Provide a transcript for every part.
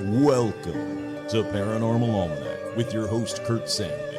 Welcome to Paranormal Almanac with your host, Kurt Sandvik.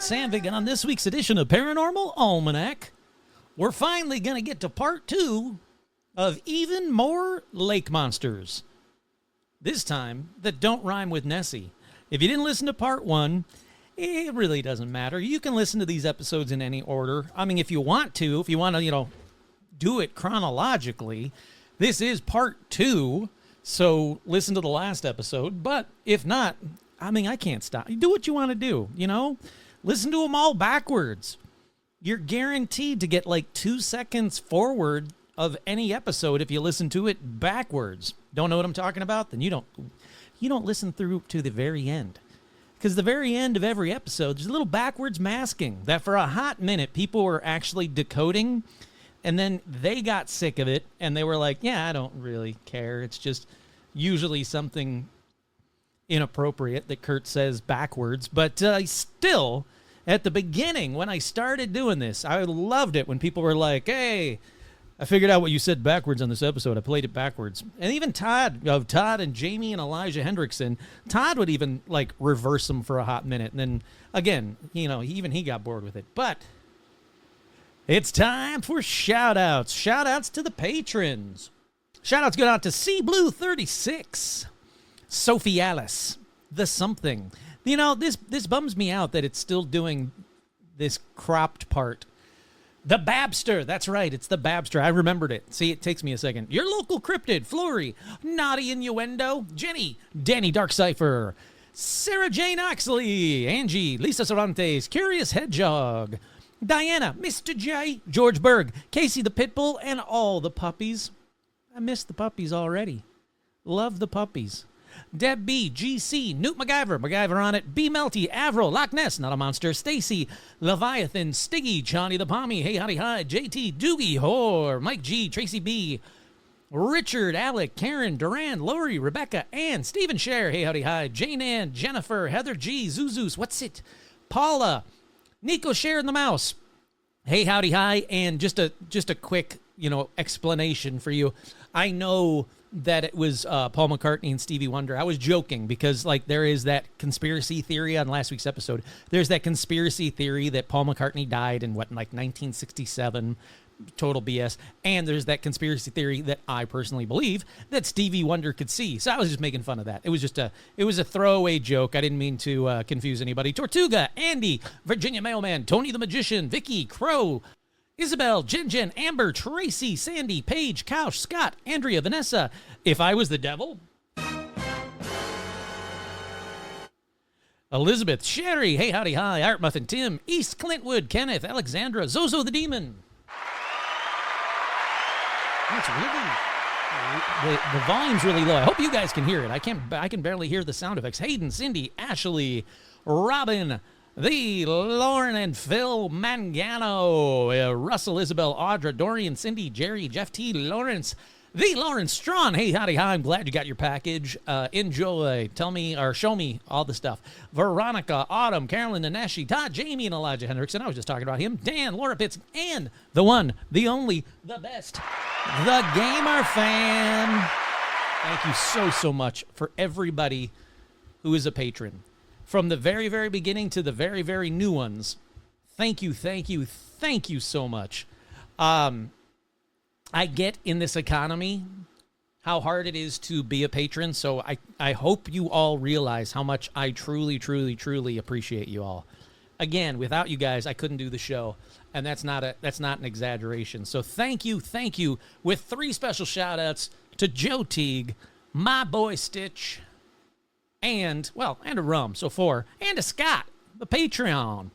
Sandvik, and on this week's edition of Paranormal Almanac, we're finally going to get to part 2 of even more lake monsters. This time, that don't rhyme with Nessie. If you didn't listen to part 1, it really doesn't matter. You can listen to these episodes in any order. I mean, if you want to, do it chronologically, this is part 2, so listen to the last episode. But if not, I can't stop. You do what you want to do, Listen to them all backwards. You're guaranteed to get like 2 seconds forward of any episode if you listen to it backwards. Don't know what I'm talking about? Then you don't listen through to the very end. Because the very end of every episode, there's a little backwards masking that for a hot minute people were actually decoding, and then they got sick of it and they were like, yeah, I don't really care. It's just usually something inappropriate that Kurt says backwards, but still, at the beginning, when I started doing this, I loved it when people were like, hey, I figured out what you said backwards on this episode. I played it backwards. And even Todd and Jamie and Elijah Hendrickson, Todd would even reverse them for a hot minute. And then again, he got bored with it. But it's time for shout outs. Shout outs to the patrons. Shout outs go out to Sea Blue 36. Sophie Alice, the something. This bums me out that it's still doing this cropped part. The Babster, that's right, it's the Babster. I remembered it. See, it takes me a second. Your local cryptid, Flory, Naughty Innuendo, Jenny, Danny Darkcypher, Sarah Jane Oxley, Angie, Lisa Cervantes, Curious Hedgehog, Diana, Mr. J, George Berg, Casey the Pitbull, and all the puppies. I missed the puppies already. Love the puppies. Deb B, GC, Newt MacGyver on it, B Melty, Avril, Loch Ness, Not a Monster, Stacy, Leviathan, Stiggy, Johnny the Pommy, Hey Howdy Hi, JT, Doogie, Whore, Mike G, Tracy B, Richard, Alec, Karen, Duran, Lori, Rebecca, Ann, Stephen Scher, Hey Howdy Hi, Jane Ann, Jennifer, Heather G, Zuzus, What's It, Paula, Nico Scher and the Mouse, Hey Howdy Hi, and just a quick, explanation for you. I know that it was Paul McCartney and Stevie Wonder. I was joking because there is that conspiracy theory on last week's episode. There's that conspiracy theory that Paul McCartney died in 1967. Total BS. And there's that conspiracy theory that I personally believe that Stevie Wonder could see. So I was just making fun of that. It was a throwaway joke. I didn't mean to confuse anybody. Tortuga, Andy, Virginia Mailman, Tony the Magician, Vicky, Crow, Isabel, Jen, Amber, Tracy, Sandy, Paige, Couch, Scott, Andrea, Vanessa, If I Was the Devil, Elizabeth, Sherry, Hey Howdy Hi, Art Muffin, Tim, East Clintwood, Kenneth, Alexandra, Zozo the Demon. That's really, the volume's really low. I hope you guys can hear it. I can barely hear the sound effects. Hayden, Cindy, Ashley, Robin, the Lauren and Phil Mangano, Russell, Isabel, Audra, Dorian, Cindy, Jerry, Jeff T, Lawrence, the Lawrence Strawn. Hey, howdy, hi. I'm glad you got your package. Enjoy. Tell me or show me all the stuff. Veronica, Autumn, Carolyn, Naneshi, Todd, Jamie, and Elijah Hendrickson. I was just talking about him. Dan, Laura Pitts, and the one, the only, the best, the Gamer Fan. Thank you so much for everybody who is a patron. From the very, very beginning to the very, very new ones, thank you so much. I get in this economy how hard it is to be a patron, so I hope you all realize how much I truly, truly, truly appreciate you all. again, without you guys, I couldn't do the show. And that's not an exaggeration. So thank you, with 3 special shout-outs to Joe Teague, my boy Stitch, and a Rum, so 4, and to Scott, the Patreon.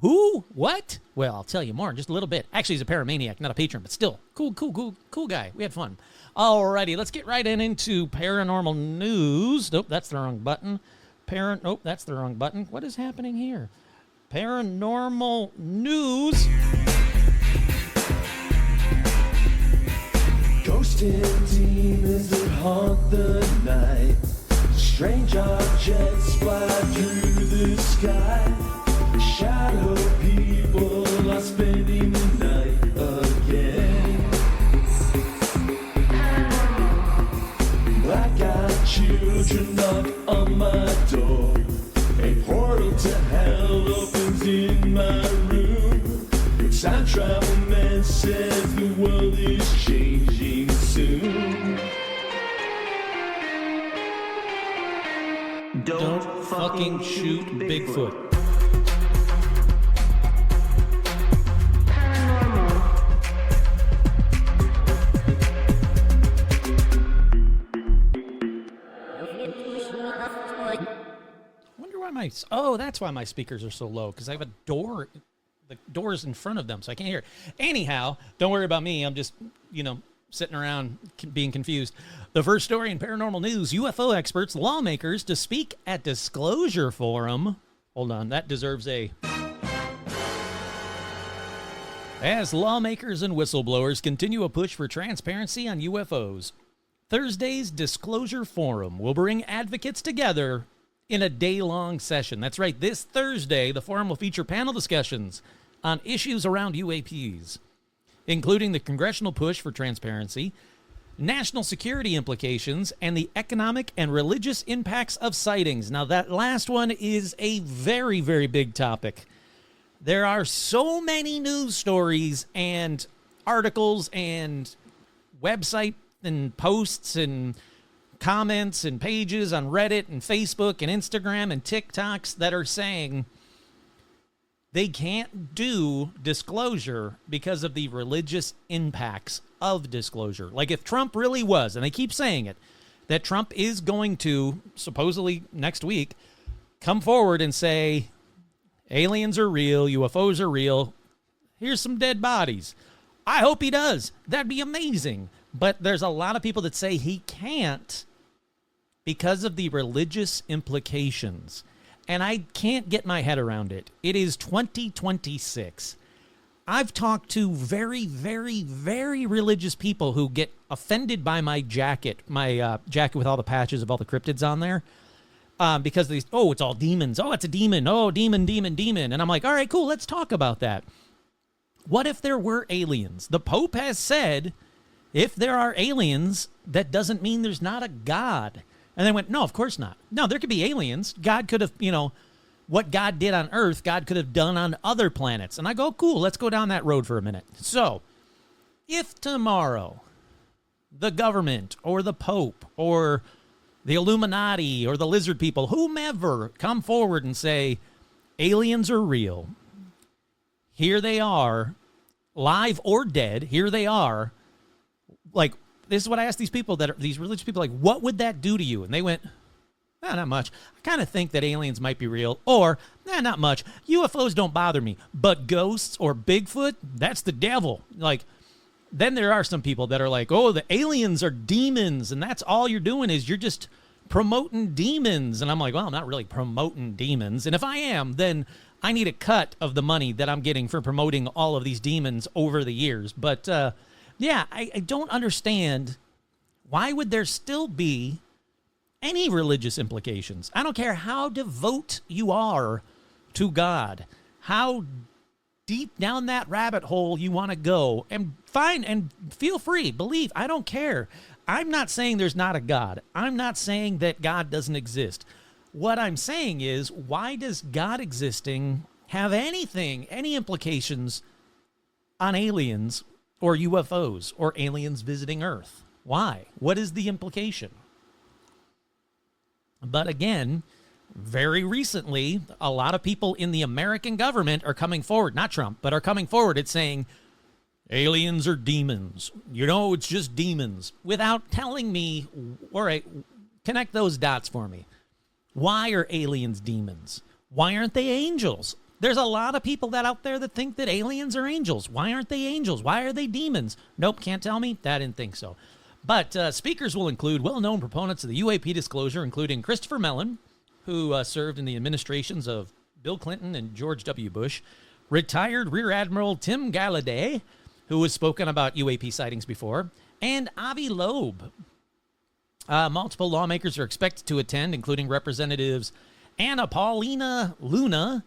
Who? What? Well, I'll tell you more in just a little bit. Actually, he's a paramaniac, not a patron, but still, cool guy. We had fun. Alrighty, let's get right into paranormal news. Nope, that's the wrong button. Nope, that's the wrong button. What is happening here? Paranormal news. Ghosts and demons that haunt the night. Strange objects fly through the sky. Shadow people are spending the night again. Black-eyed children knock on my door. A portal to hell opens in my room. Time travel man says the world is changing soon. Don't fucking shoot Bigfoot. That's why my speakers are so low, because I have a door. The door's in front of them, so I can't hear it. Anyhow, don't worry about me. I'm just, sitting around being confused. The first story in paranormal news, UFO experts, lawmakers to speak at Disclosure Forum. Hold on, that deserves a... As lawmakers and whistleblowers continue a push for transparency on UFOs, Thursday's Disclosure Forum will bring advocates together in a day-long session. That's right, this Thursday, the forum will feature panel discussions on issues around UAPs, including the congressional push for transparency, national security implications, and the economic and religious impacts of sightings. Now, that last one is a very, very big topic. There are so many news stories and articles and website and posts and comments and pages on Reddit and Facebook and Instagram and TikToks that are saying they can't do disclosure because of the religious impacts of disclosure. Like if Trump really was, and they keep saying it, that Trump is going to, supposedly next week, come forward and say, aliens are real, UFOs are real, here's some dead bodies. I hope he does. That'd be amazing. But there's a lot of people that say he can't because of the religious implications. And I can't get my head around it. It is 2026. I've talked to very, very, very religious people who get offended by my jacket with all the patches of all the cryptids on there. Because it's all demons. Oh, it's a demon. Oh, demon, demon, demon. And I'm like, all right, cool, let's talk about that. What if there were aliens? The Pope has said, if there are aliens, that doesn't mean there's not a God. And they went, no, of course not. No, there could be aliens. God could have, what God did on Earth, God could have done on other planets. And I go, cool, let's go down that road for a minute. So, if tomorrow the government or the Pope or the Illuminati or the lizard people, whomever, come forward and say, aliens are real, here they are, live or dead, here they are, like, this is what I asked these people these religious people, like, what would that do to you? And they went, not much. I kind of think that aliens might be real. Or, not much. UFOs don't bother me. But ghosts or Bigfoot, that's the devil. Like, then there are some people that are like, oh, the aliens are demons. And that's all you're doing is you're just promoting demons. And I'm like, well, I'm not really promoting demons. And if I am, then I need a cut of the money that I'm getting for promoting all of these demons over the years. But, I don't understand why would there still be any religious implications. I don't care how devout you are to God, how deep down that rabbit hole you want to go, and fine, and feel free, believe, I don't care. I'm not saying there's not a God. I'm not saying that God doesn't exist. What I'm saying is, why does God existing have any implications on aliens or UFOs or aliens visiting Earth? Why? What is the implication? But again, very recently, a lot of people in the American government are coming forward, not Trump, but are coming forward. It's saying aliens are demons. It's just demons, without telling me, all right, connect those dots for me. Why are aliens demons? Why aren't they angels? There's a lot of people out there that think that aliens are angels. Why aren't they angels? Why are they demons? Nope, can't tell me. I didn't think so. But speakers will include well-known proponents of the UAP disclosure, including Christopher Mellon, who served in the administrations of Bill Clinton and George W. Bush, retired Rear Admiral Tim Gallaudet, who has spoken about UAP sightings before, and Avi Loeb. Multiple lawmakers are expected to attend, including Representatives Anna Paulina Luna,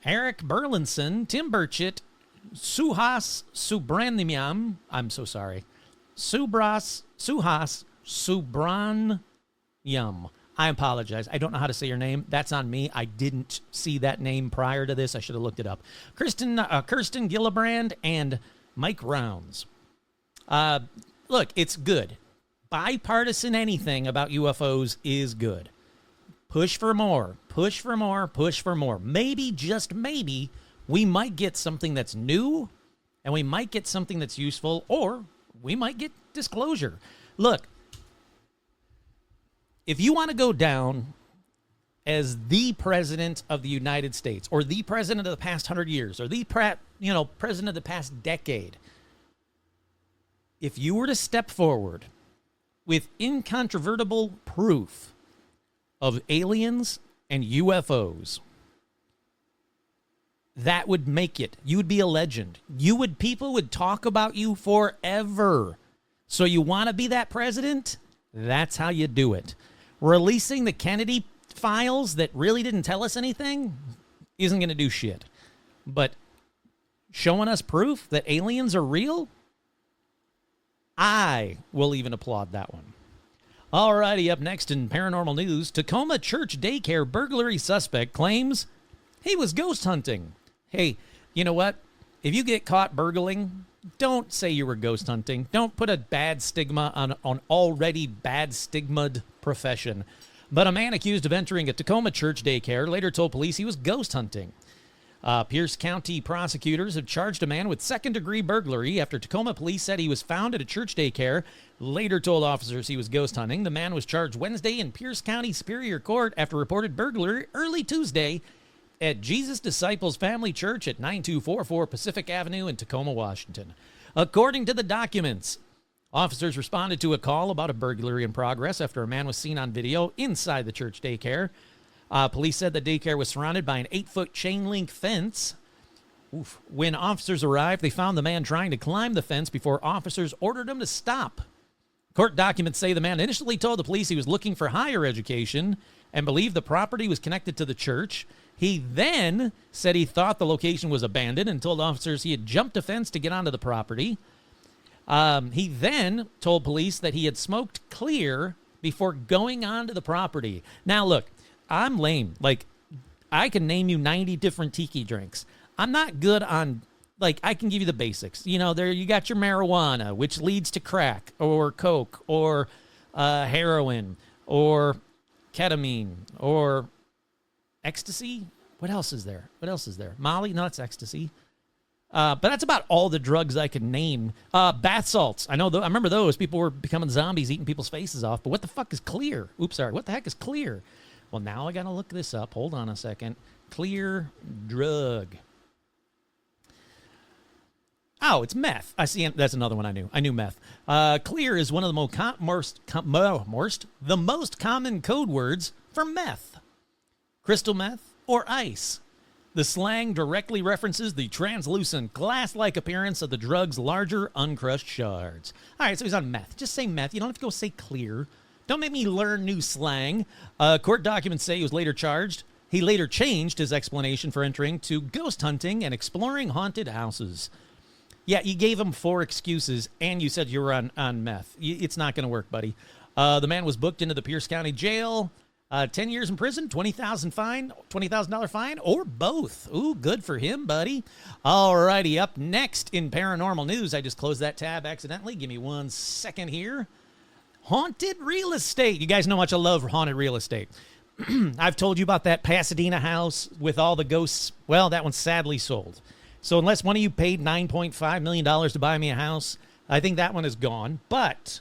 Eric Burlinson, Tim Burchett, Suhas Subramaniam. I'm so sorry. Suhas Subramaniam. I apologize. I don't know how to say your name. That's on me. I didn't see that name prior to this. I should have looked it up. Kirsten Gillibrand and Mike Rounds. Look, it's good. Bipartisan anything about UFOs is good. Push for more. Push for more. Push for more. Maybe, just maybe, we might get something that's new, and we might get something that's useful, or we might get disclosure. Look, if you want to go down as the president of the United States, or the president of the past 100 years, or the president of the past decade, if you were to step forward with incontrovertible proof of aliens and UFOs, that would make it. You would be a legend. People would talk about you forever. So you want to be that president? That's how you do it. Releasing the Kennedy files that really didn't tell us anything isn't going to do shit. But showing us proof that aliens are real, I will even applaud that one. Alrighty, up next in paranormal news, Tacoma church daycare burglary suspect claims he was ghost hunting. Hey, you know what? If you get caught burgling, don't say you were ghost hunting. Don't put a bad stigma on already bad stigmaed profession. But a man accused of entering a Tacoma church daycare later told police he was ghost hunting. Pierce County prosecutors have charged a man with second-degree burglary after Tacoma police said he was found at a church daycare, later told officers he was ghost hunting. The man was charged Wednesday in Pierce County Superior Court after reported burglary early Tuesday at Jesus Disciples Family Church at 9244 Pacific Avenue in Tacoma, Washington. According to the documents, officers responded to a call about a burglary in progress after a man was seen on video inside the church daycare. Police said the daycare was surrounded by an 8-foot chain link fence. Oof. When officers arrived, they found the man trying to climb the fence before officers ordered him to stop. Court documents say the man initially told the police he was looking for higher education and believed the property was connected to the church. He then said he thought the location was abandoned and told officers he had jumped a fence to get onto the property. He then told police that he had smoked clear before going onto the property. Now, look, I'm lame. Like, I can name you 90 different tiki drinks. I'm not good on, I can give you the basics. There you got your marijuana, which leads to crack or coke or heroin or ketamine or ecstasy. What else is there? Molly? No, it's ecstasy. But that's about all the drugs I can name. Bath salts. I remember those. People were becoming zombies, eating people's faces off. But what the fuck is clear? Oops, sorry. What the heck is clear? Well, now I got to look this up. Hold on a second. Clear drug. Oh, it's meth. I see. That's another one I knew. I knew meth. Clear is one of the most common code words for meth. Crystal meth or ice. The slang directly references the translucent, glass-like appearance of the drug's larger, uncrushed shards. All right, so he's on meth. Just say meth. You don't have to go say clear. Don't make me learn new slang. Court documents say he was later charged. He later changed his explanation for entering to ghost hunting and exploring haunted houses. Yeah, you gave him 4 excuses, and you said you were on meth. It's not going to work, buddy. The man was booked into the Pierce County Jail. 10 years in prison, $20,000 fine, or both. Ooh, good for him, buddy. All righty, up next in paranormal news. I just closed that tab accidentally. Give me 1 second here. Haunted real estate. You guys know how much I love haunted real estate. I've told you about that Pasadena house with all the ghosts. Well, that one's sadly sold. So unless one of you paid $9.5 million to buy me a house, I think that one is gone. But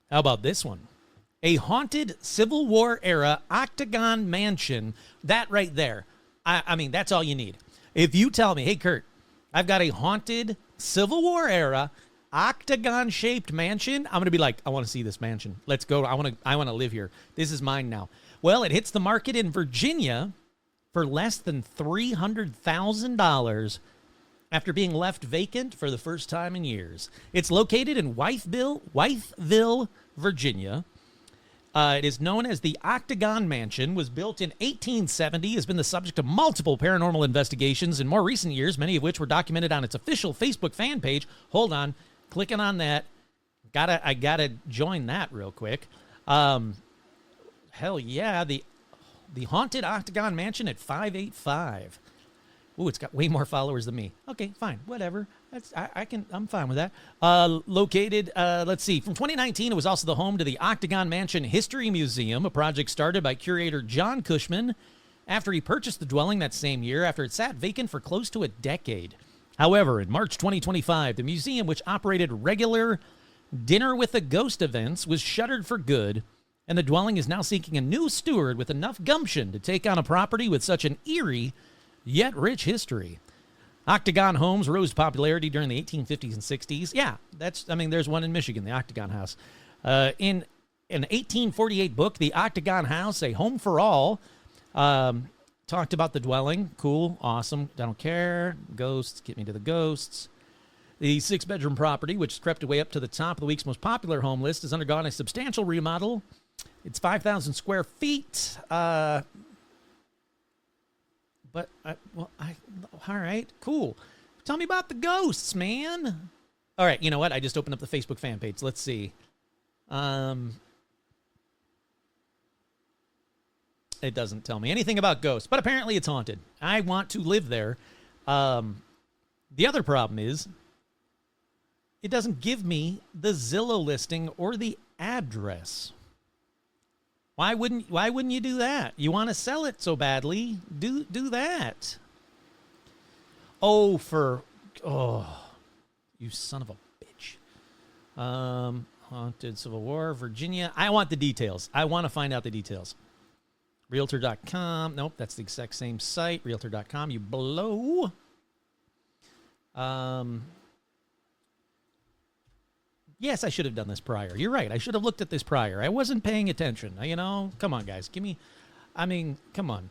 how about this one? A haunted Civil War era Octagon mansion. That right there. I mean, that's all you need. If you tell me, hey, Kurt, I've got a haunted Civil War era Octagon shaped mansion, I'm going to be like, I want to see this mansion. Let's go. I want to live here. This is mine now. Well, it hits the market in Virginia for less than $300,000 after being left vacant for the first time in years. It's located in Wytheville, Virginia. It is known as the Octagon Mansion, was built in 1870, has been the subject of multiple paranormal investigations in more recent years, many of which were documented on its official Facebook fan page. Hold on, clicking on that. I gotta join that real quick. Hell yeah, the haunted Octagon Mansion at 585. Ooh, it's got way more followers than me. Okay, fine, whatever. I'm fine with that. Located, let's see, from 2019, it was also the home to the Octagon Mansion History Museum, a project started by curator John Cushman after he purchased the dwelling that same year after it sat vacant for close to a decade. However, in March 2025, the museum, which operated regular Dinner with a Ghost events, was shuttered for good, and the dwelling is now seeking a new steward with enough gumption to take on a property with such an eerie yet rich history. Octagon homes rose to popularity during the 1850s and 60s. Yeah, there's one in Michigan, the Octagon House. In an 1848 book, The Octagon House, A Home for All, talked about the dwelling. Cool, awesome, I don't care. Ghosts, get me to the ghosts. The 6-bedroom property, which crept way up to the top of the week's most popular home list, has undergone a substantial remodel. It's 5,000 square feet. All right, cool. Tell me about the ghosts, man. All right, you know what? I just opened up the Facebook fan page. Let's see. It doesn't tell me anything about ghosts, but apparently it's haunted. I want to live there. The other problem is it doesn't give me the Zillow listing or the address. Why wouldn't you do that? You want to sell it so badly, do that. Oh, you son of a bitch. Haunted Civil War, Virginia. I want the details. I want to find out the details. Realtor.com. Nope, that's the exact same site. Realtor.com. You blow. Yes, I should have done this prior. You're right. I should have looked at this prior. I wasn't paying attention. Come on, guys. Come on.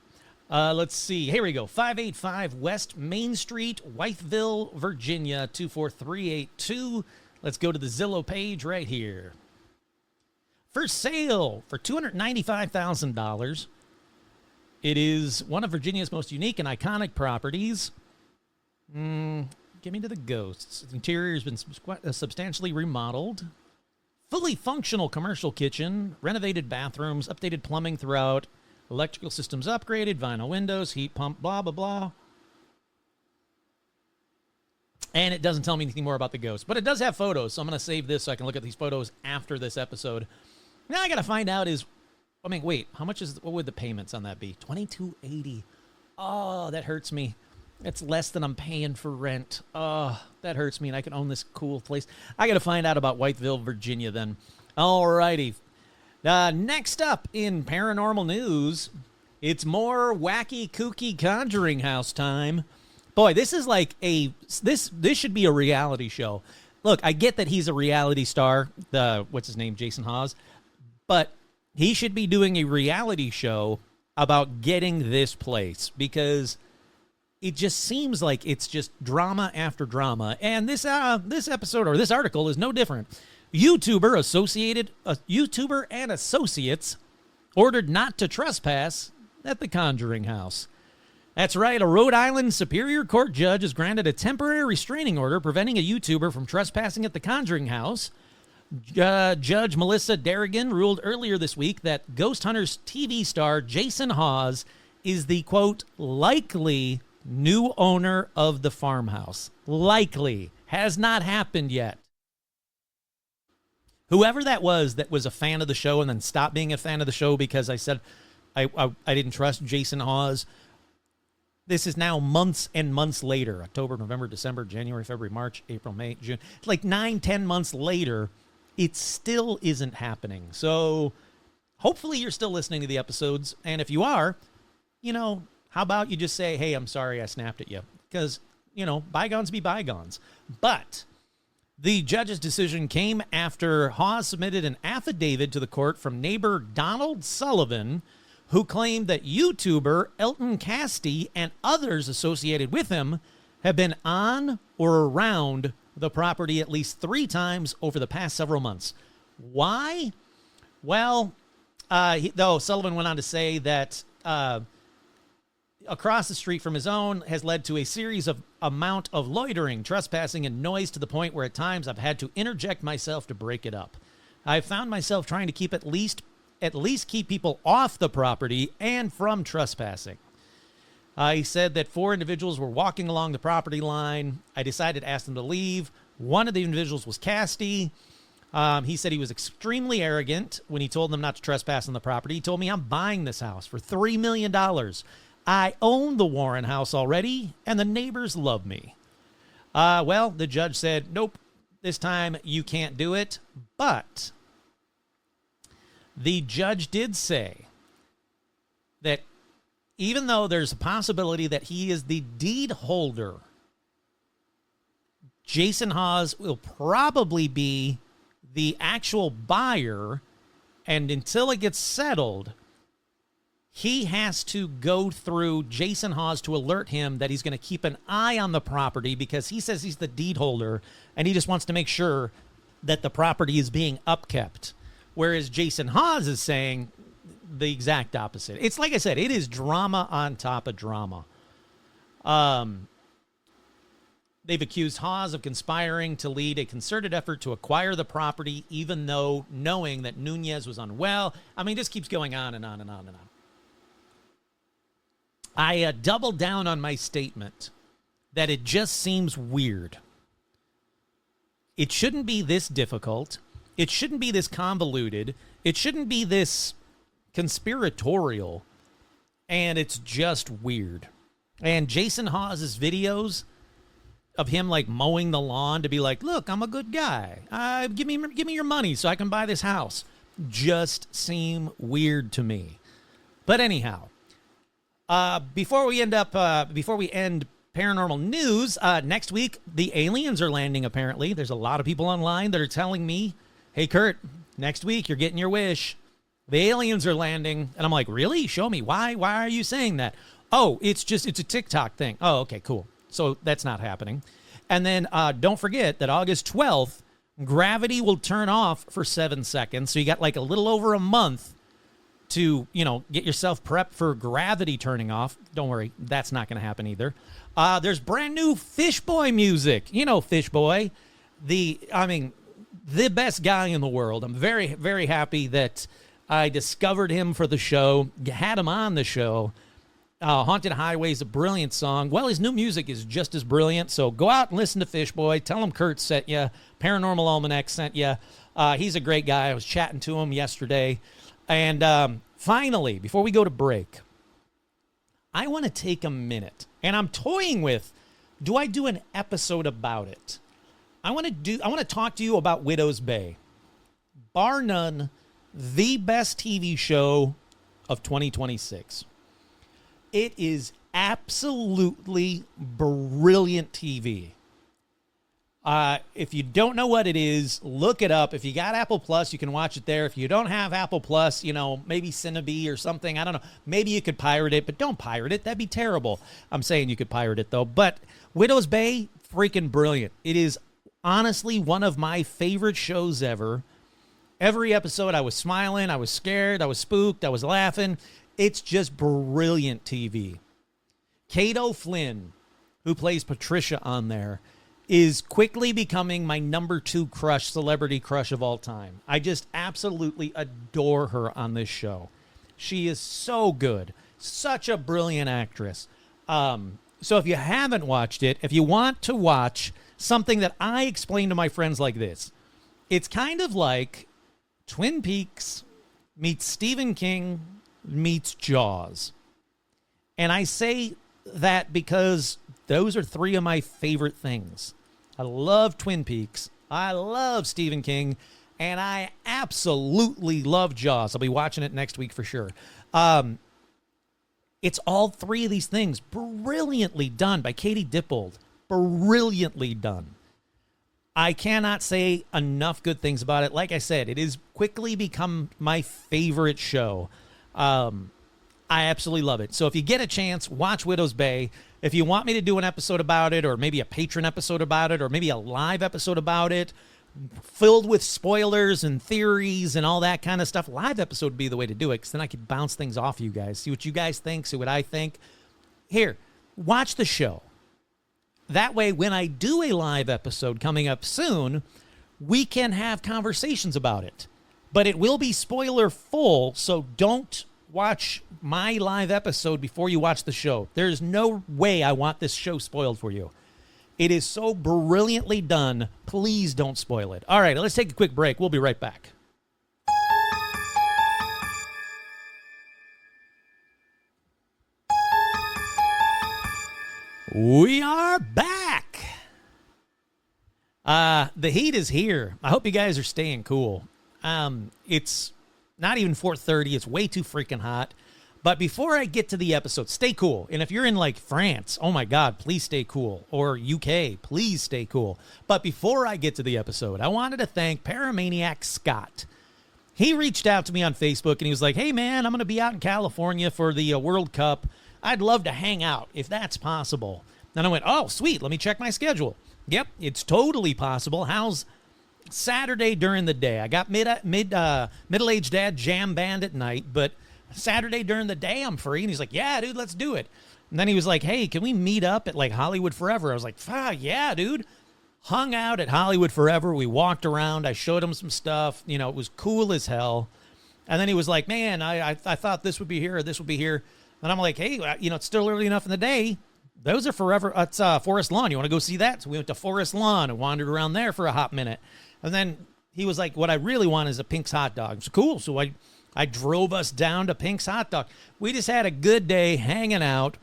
Let's see. Here we go. 585 West Main Street, Wytheville, Virginia, 24382. Let's go to the Zillow page right here. For sale for $295,000. It is one of Virginia's most unique and iconic properties. Get me to the ghosts. The interior has been substantially remodeled. Fully functional commercial kitchen, renovated bathrooms, updated plumbing throughout, electrical systems upgraded, vinyl windows, heat pump, blah, blah, blah. And it doesn't tell me anything more about the ghosts, but it does have photos, so I'm going to save this so I can look at these photos after this episode. Now I got to find out what would the payments on that be? $2,280. Oh, that hurts me. It's less than I'm paying for rent. Oh, that hurts me, and I can own this cool place. I got to find out about Wytheville, Virginia, then. All righty. Next up in paranormal news, it's more wacky, kooky Conjuring House time. Boy, this is like this should be a reality show. Look, I get that he's a reality star, what's his name, Jason Hawes, but he should be doing a reality show about getting this place because it just seems like it's just drama after drama. And this episode or this article is no different. YouTuber and associates ordered not to trespass at the Conjuring House. That's right. A Rhode Island Superior Court judge has granted a temporary restraining order preventing a YouTuber from trespassing at the Conjuring House. Judge Melissa Darrigan ruled earlier this week that Ghost Hunters TV star Jason Hawes is the, quote, likely new owner of the farmhouse. Likely. Has not happened yet. whoever that was a fan of the show and then stopped being a fan of the show because I said I didn't trust Jason Hawes. This is now months and months later. October, November, December, January, February, March, April, May, June. Like 9-10 months later, it still isn't happening. So hopefully you're still listening to the episodes. And if you are, how about you just say, hey, I'm sorry I snapped at you. Because, bygones be bygones. But the judge's decision came after Hawes submitted an affidavit to the court from neighbor Donald Sullivan, who claimed that YouTuber Elton Casty and others associated with him have been on or around the property at least 3 times over the past several months. Why? Well, though Sullivan went on to say that across the street from his own has led to a series of amount of loitering, trespassing, and noise to the point where at times I've had to interject myself to break it up. I've found myself trying to keep at least keep people off the property and from trespassing. He said that 4 individuals were walking along the property line. I decided to ask them to leave. One of the individuals was Casty. He said he was extremely arrogant when he told them not to trespass on the property. He told me, I'm buying this house for $3 million. I own the Warren house already, and the neighbors love me. Well, the judge said, nope, this time you can't do it. But the judge did say that even though there's a possibility that he is the deed holder, Jason Hawes will probably be the actual buyer, and until it gets settled, he has to go through Jason Hawes to alert him that he's going to keep an eye on the property because he says he's the deed holder, and he just wants to make sure that the property is being upkept. Whereas Jason Hawes is saying the exact opposite. It's like I said, it is drama on top of drama. They've accused Hawes of conspiring to lead a concerted effort to acquire the property, even though knowing that Nunez was unwell. I mean, this keeps going on and on and on and on. I doubled down on my statement that it just seems weird. It shouldn't be this difficult. It shouldn't be this convoluted. It shouldn't be this conspiratorial. And it's just weird. And Jason Hawes' videos of him like mowing the lawn to be like, look, I'm a good guy. Give me your money so I can buy this house. Just seem weird to me. But anyhow, before we end paranormal news, next week the aliens are landing. Apparently, there's a lot of people online that are telling me, "Hey, Kurt, next week you're getting your wish. The aliens are landing." And I'm like, "Really? Show me. Why? Why are you saying that?" "Oh, it's a TikTok thing." "Oh, okay, cool." So that's not happening. And then don't forget that August 12th, gravity will turn off for 7 seconds. So you got like a little over a month to, get yourself prepped for gravity turning off. Don't worry, that's not going to happen either. There's brand new Fish Boy music. Fish Boy, the best guy in the world. I'm very, very happy that I discovered him for the show, had him on the show. Haunted Highway is a brilliant song. Well, his new music is just as brilliant, so go out and listen to Fish Boy. Tell him Kurt sent you. Paranormal Almanac sent you. He's a great guy. I was chatting to him yesterday. And finally, before we go to break, I want to take a minute, and I'm toying with, do I do an episode about it? I want to talk to you about Widow's Bay. Bar none, the best TV show of 2026. It is absolutely brilliant TV. If you don't know what it is, look it up. If you got Apple Plus, you can watch it there. If you don't have Apple Plus, maybe Cinebee or something. I don't know. Maybe you could pirate it, but don't pirate it. That'd be terrible. I'm saying you could pirate it, though. But Widow's Bay, freaking brilliant. It is honestly one of my favorite shows ever. Every episode, I was smiling, I was scared, I was spooked, I was laughing. It's just brilliant TV. Kate O'Flynn, who plays Patricia on there, is quickly becoming my number 2 celebrity crush of all time. I just absolutely adore her on this show. She is so good. Such a brilliant actress. So if you haven't watched it, if you want to watch something that I explain to my friends like this, It's kind of like Twin Peaks meets Stephen King meets Jaws. And I say that because those are three of my favorite things. I love Twin Peaks. I love Stephen King. And I absolutely love Jaws. I'll be watching it next week for sure. It's all three of these things brilliantly done by Katie Dippold. Brilliantly done. I cannot say enough good things about it. Like I said, it has quickly become my favorite show. I absolutely love it. So if you get a chance, watch Widow's Bay. If you want me to do an episode about it, or maybe a patron episode about it, or maybe a live episode about it, filled with spoilers and theories and all that kind of stuff, live episode would be the way to do it, because then I could bounce things off you guys, see what you guys think, see what I think. Here, watch the show. That way, when I do a live episode coming up soon, we can have conversations about it. But it will be spoiler full, so don't watch my live episode before you watch the show. There's no way I want this show spoiled for you. It is so brilliantly done. Please don't spoil it. All right, let's take a quick break. We'll be right back. We are back. The heat is here. I hope you guys are staying cool. It's not even 4:30. It's way too freaking hot. But before I get to the episode, stay cool. And if you're in like France, oh my God, please stay cool. Or UK, please stay cool. But before I get to the episode, I wanted to thank Paramaniac Scott. He reached out to me on Facebook and he was like, hey man, I'm going to be out in California for the World Cup. I'd love to hang out if that's possible. And I went, oh, sweet. Let me check my schedule. Yep, it's totally possible. How's Saturday during the day? I got middle-aged dad jam band at night, but Saturday during the day I'm free. And he's like, yeah, dude, let's do it. And then he was like, hey, can we meet up at like Hollywood Forever? I was like, yeah, dude. Hung out at Hollywood Forever. We walked around. I showed him some stuff. You know, it was cool as hell. And then he was like, man, I thought this would be here or this would be here. And I'm like, hey, you know, it's still early enough in the day. Those are forever. It's Forest Lawn. You want to go see that? So we went to Forest Lawn and wandered around there for a hot minute. And then he was like, what I really want is a Pink's hot dog. It's cool. So I drove us down to Pink's hot dog. We just had a good day hanging out,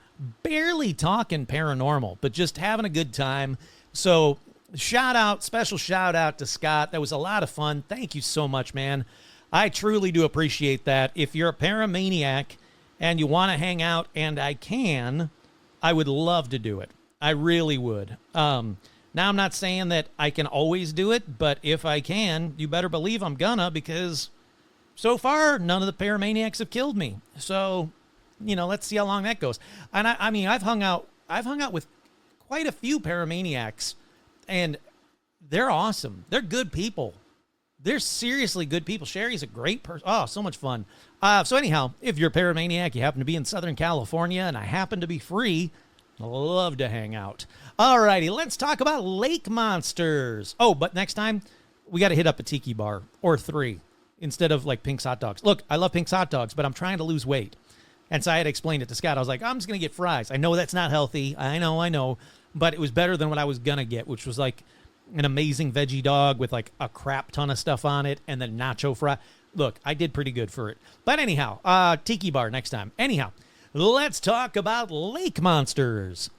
barely talking paranormal, but just having a good time. So special shout out to Scott. That was a lot of fun. Thank you so much, man. I truly do appreciate that. If you're a paramaniac and you want to hang out, and I would love to do it. I really would. Now, I'm not saying that I can always do it, but if I can, you better believe I'm gonna, because so far, none of the paramaniacs have killed me. So, you know, let's see how long that goes. And I mean, I've hung out with quite a few paramaniacs, and they're awesome. They're good people. They're seriously good people. Sherry's a great person. Oh, so much fun. So anyhow, if you're a paramaniac, you happen to be in Southern California, and I happen to be free, I'd love to hang out. All righty, let's talk about lake monsters. Oh, but next time, we got to hit up a tiki bar or 3 instead of like Pink's hot dogs. Look, I love Pink's hot dogs, but I'm trying to lose weight. And so I had to explain it to Scott. I was like, I'm just going to get fries. I know that's not healthy. I know. But it was better than what I was going to get, which was like an amazing veggie dog with like a crap ton of stuff on it and then nacho fry. Look, I did pretty good for it. But anyhow, tiki bar next time. Anyhow, let's talk about lake monsters.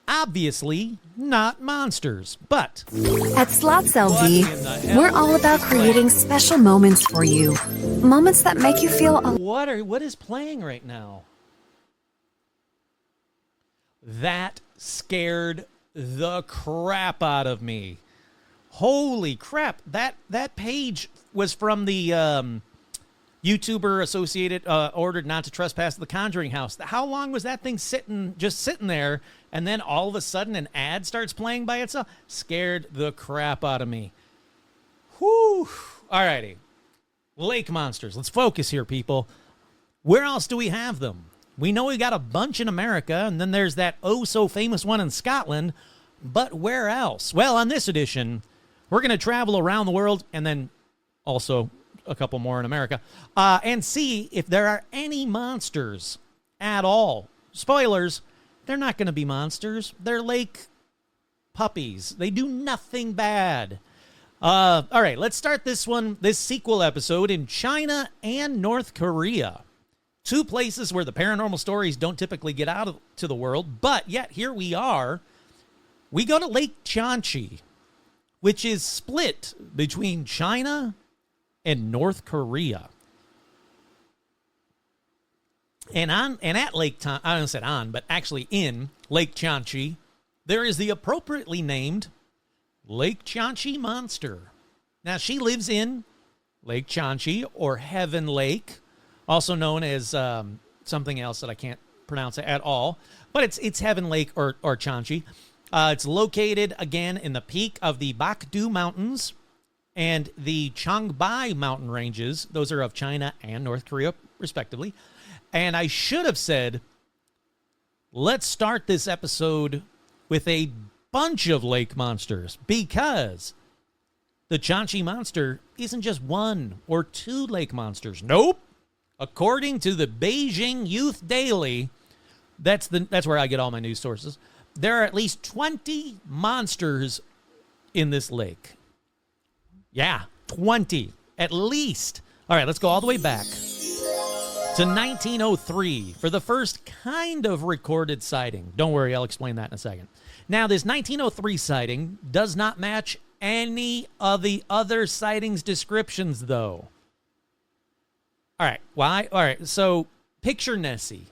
Obviously not monsters, but at Slots LV, we're all about creating special moments for you. Moments that make you feel what is playing right now? That scared the crap out of me. Holy crap. That page was from the YouTuber associated ordered not to trespass the Conjuring house. How long was that thing sitting there, and then all of a sudden an ad starts playing by itself? Scared the crap out of me. Whew. Alrighty. Lake monsters. Let's focus here, people. Where else do we have them? We know we got a bunch in America, and then there's that oh-so-famous one in Scotland, but where else? Well, on this edition, we're going to travel around the world, and then also a couple more in America, and see if there are any monsters at all. Spoilers, they're not going to be monsters. They're lake puppies. They do nothing bad. All right, let's start this sequel episode in China and North Korea. Two places where the paranormal stories don't typically get out to the world, but yet here we are. We go to Lake Chanchi, which is split between China and North Korea. And at Lake Chanchi, I don't say on, but actually in Lake Chanchi, there is the appropriately named Lake Chanchi Monster. Now, she lives in Lake Chanchi, or Heaven Lake, also known as something else that I can't pronounce at all, but it's Heaven Lake or Chanchi. It's located, again, in the peak of the Bakdu Mountains and the Changbai mountain ranges. Those are of China and North Korea, respectively. And I should have said, let's start this episode with a bunch of lake monsters, because the Chanchi monster isn't just one or two lake monsters. Nope. According to the Beijing Youth Daily, that's where I get all my news sources, there are at least 20 monsters in this lake. Yeah, 20 at least. All right, let's go all the way back to 1903 for the first kind of recorded sighting. Don't worry, I'll explain that in a second. Now, this 1903 sighting does not match any of the other sightings descriptions, though. All right, why? All right, so picture Nessie.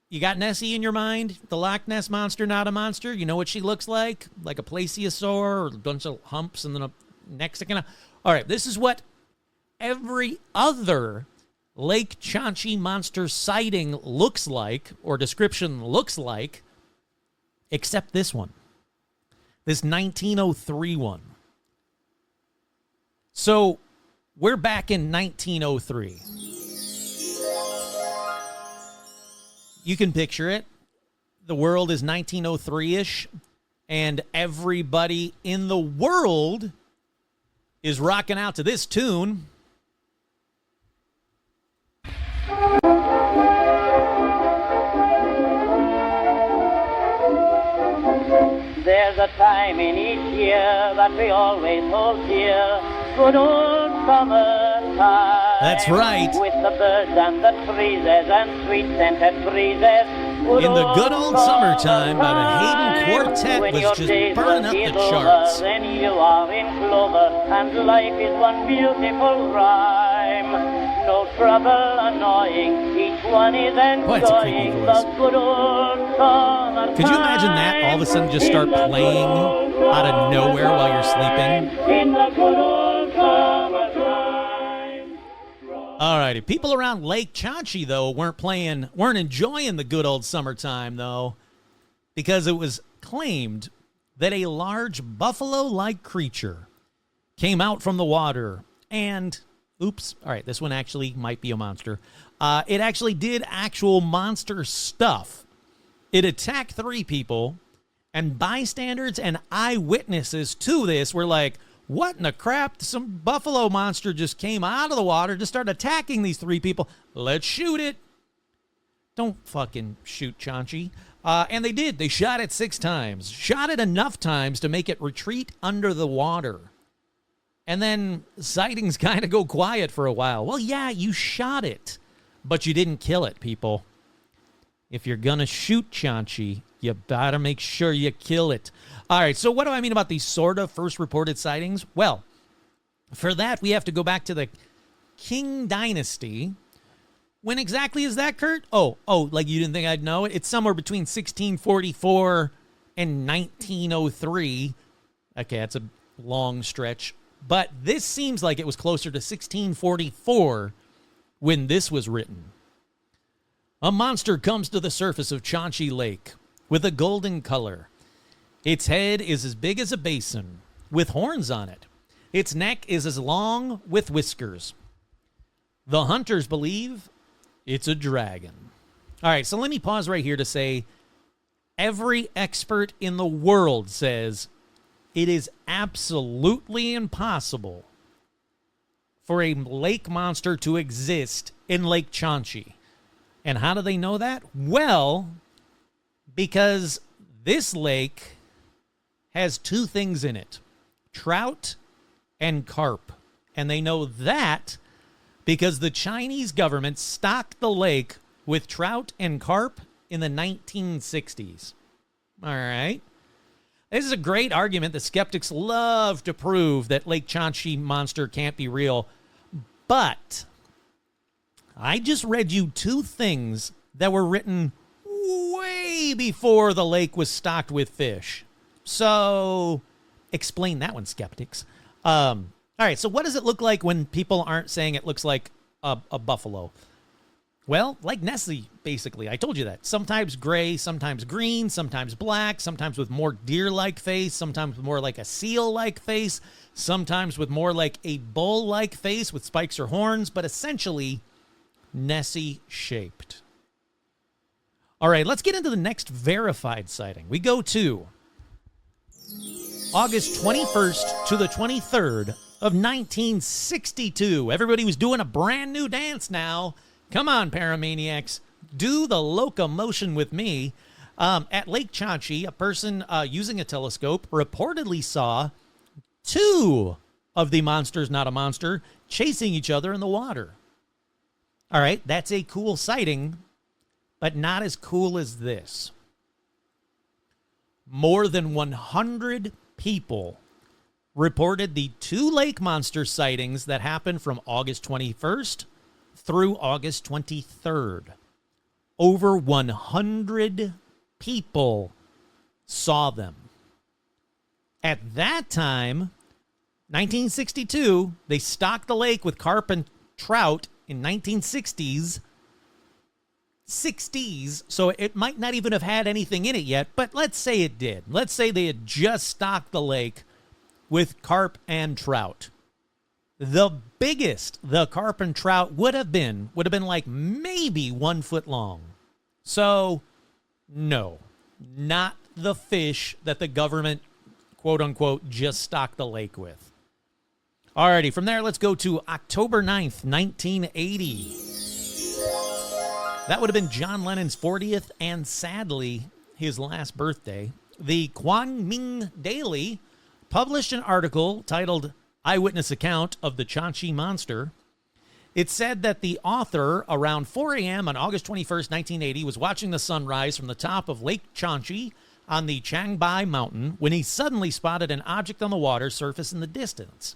You got Nessie in your mind? The Loch Ness Monster, not a monster? You know what she looks like? Like a plesiosaur or a bunch of humps and then a neck sticking out? All right, this is what every other Lake Chanchi monster sighting looks like, or description looks like, except this one. This 1903 one. So, we're back in 1903. You can picture it. The world is 1903-ish, and everybody in the world is rocking out to this tune. There's a time in each year that we always hold dear, good old summertime. That's right. With the birds and the breezes and sweet-scented breezes. In the good old summertime by the Hayden Quartet when was your just days burning will up be the over, charts. Then you are in clover, and life is one beautiful rhyme. No trouble annoying, each one is Boy, it's a creepy enjoying voice. the good old summertime. Could you imagine that all of a sudden just start playing out of nowhere while you're sleeping? In the good old summertime. All righty. People around Lake Chanchi, though, weren't enjoying the good old summertime, though, because it was claimed that a large buffalo-like creature came out from the water and, oops, all right, this one actually might be a monster. It actually did actual monster stuff. It attacked 3 people, and bystanders and eyewitnesses to this were like, what in the crap? Some buffalo monster just came out of the water, just started attacking these 3 people. Let's shoot it. Don't fucking shoot Chanchi. And they did. They shot it 6 times. Shot it enough times to make it retreat under the water. And then sightings kind of go quiet for a while. Well, yeah, you shot it, but you didn't kill it, people. If you're going to shoot Chanchi, you better make sure you kill it. All right, so what do I mean about these sort of first reported sightings? Well, for that, we have to go back to the Qing Dynasty. When exactly is that, Kurt? Oh, like you didn't think I'd know it? It's somewhere between 1644 and 1903. Okay, that's a long stretch. But this seems like it was closer to 1644 when this was written. A monster comes to the surface of Chanchi Lake with a golden color. Its head is as big as a basin, with horns on it. Its neck is as long with whiskers. The hunters believe it's a dragon. All right, so let me pause right here to say every expert in the world says it is absolutely impossible for a lake monster to exist in Lake Chanchi. And how do they know that? Well, because this lake has 2 things in it, trout and carp. And they know that because the Chinese government stocked the lake with trout and carp in the 1960s. All right. This is a great argument that skeptics love to prove that Lake Chang'e monster can't be real. But I just read you two things that were written way before the lake was stocked with fish. So explain that one, skeptics. All right, so what does it look like when people aren't saying it looks like a buffalo? Well, like Nessie, basically. I told you that. Sometimes gray, sometimes green, sometimes black, sometimes with more deer-like face, sometimes with more like a seal-like face, sometimes with more like a bull-like face with spikes or horns, but essentially Nessie-shaped. All right, let's get into the next verified sighting. We go to August 21st to the 23rd of 1962. Everybody was doing a brand new dance now. Come on, Paramaniacs. Do the locomotion with me. At Lake Chang'e, a person using a telescope reportedly saw two of the monsters, not a monster, chasing each other in the water. All right, that's a cool sighting, but not as cool as this. More than 100 people reported the two lake monster sightings that happened from August 21st through August 23rd. Over 100 people saw them. At that time, 1962, they stocked the lake with carp and trout in 1960s. So it might not even have had anything in it yet, but let's say it did. Let's say they had just stocked the lake with carp and trout. The biggest the carp and trout would have been like maybe 1 foot long. So, no, not the fish that the government, quote unquote, just stocked the lake with. Alrighty, from there, let's go to October 9th, 1980. That would have been John Lennon's 40th and sadly his last birthday. The Kwangming Daily published an article titled Eyewitness Account of the Chang'e Monster. It said that the author, around 4 a.m. on August 21st, 1980, was watching the sunrise from the top of Lake Chang'e on the Changbai Mountain when he suddenly spotted an object on the water surface in the distance.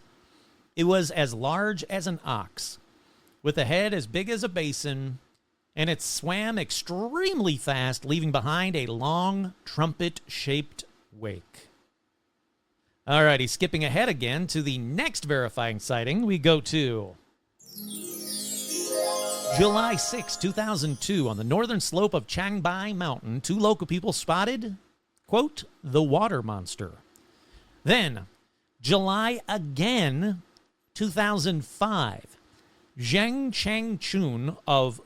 It was as large as an ox, with a head as big as a basin, and it swam extremely fast, leaving behind a long, trumpet-shaped wake. Alrighty, skipping ahead again to the next verifying sighting, we go to July 6, 2002, on the northern slope of Changbai Mountain, two local people spotted, quote, the water monster. Then, July again, 2005, Zheng Changchun of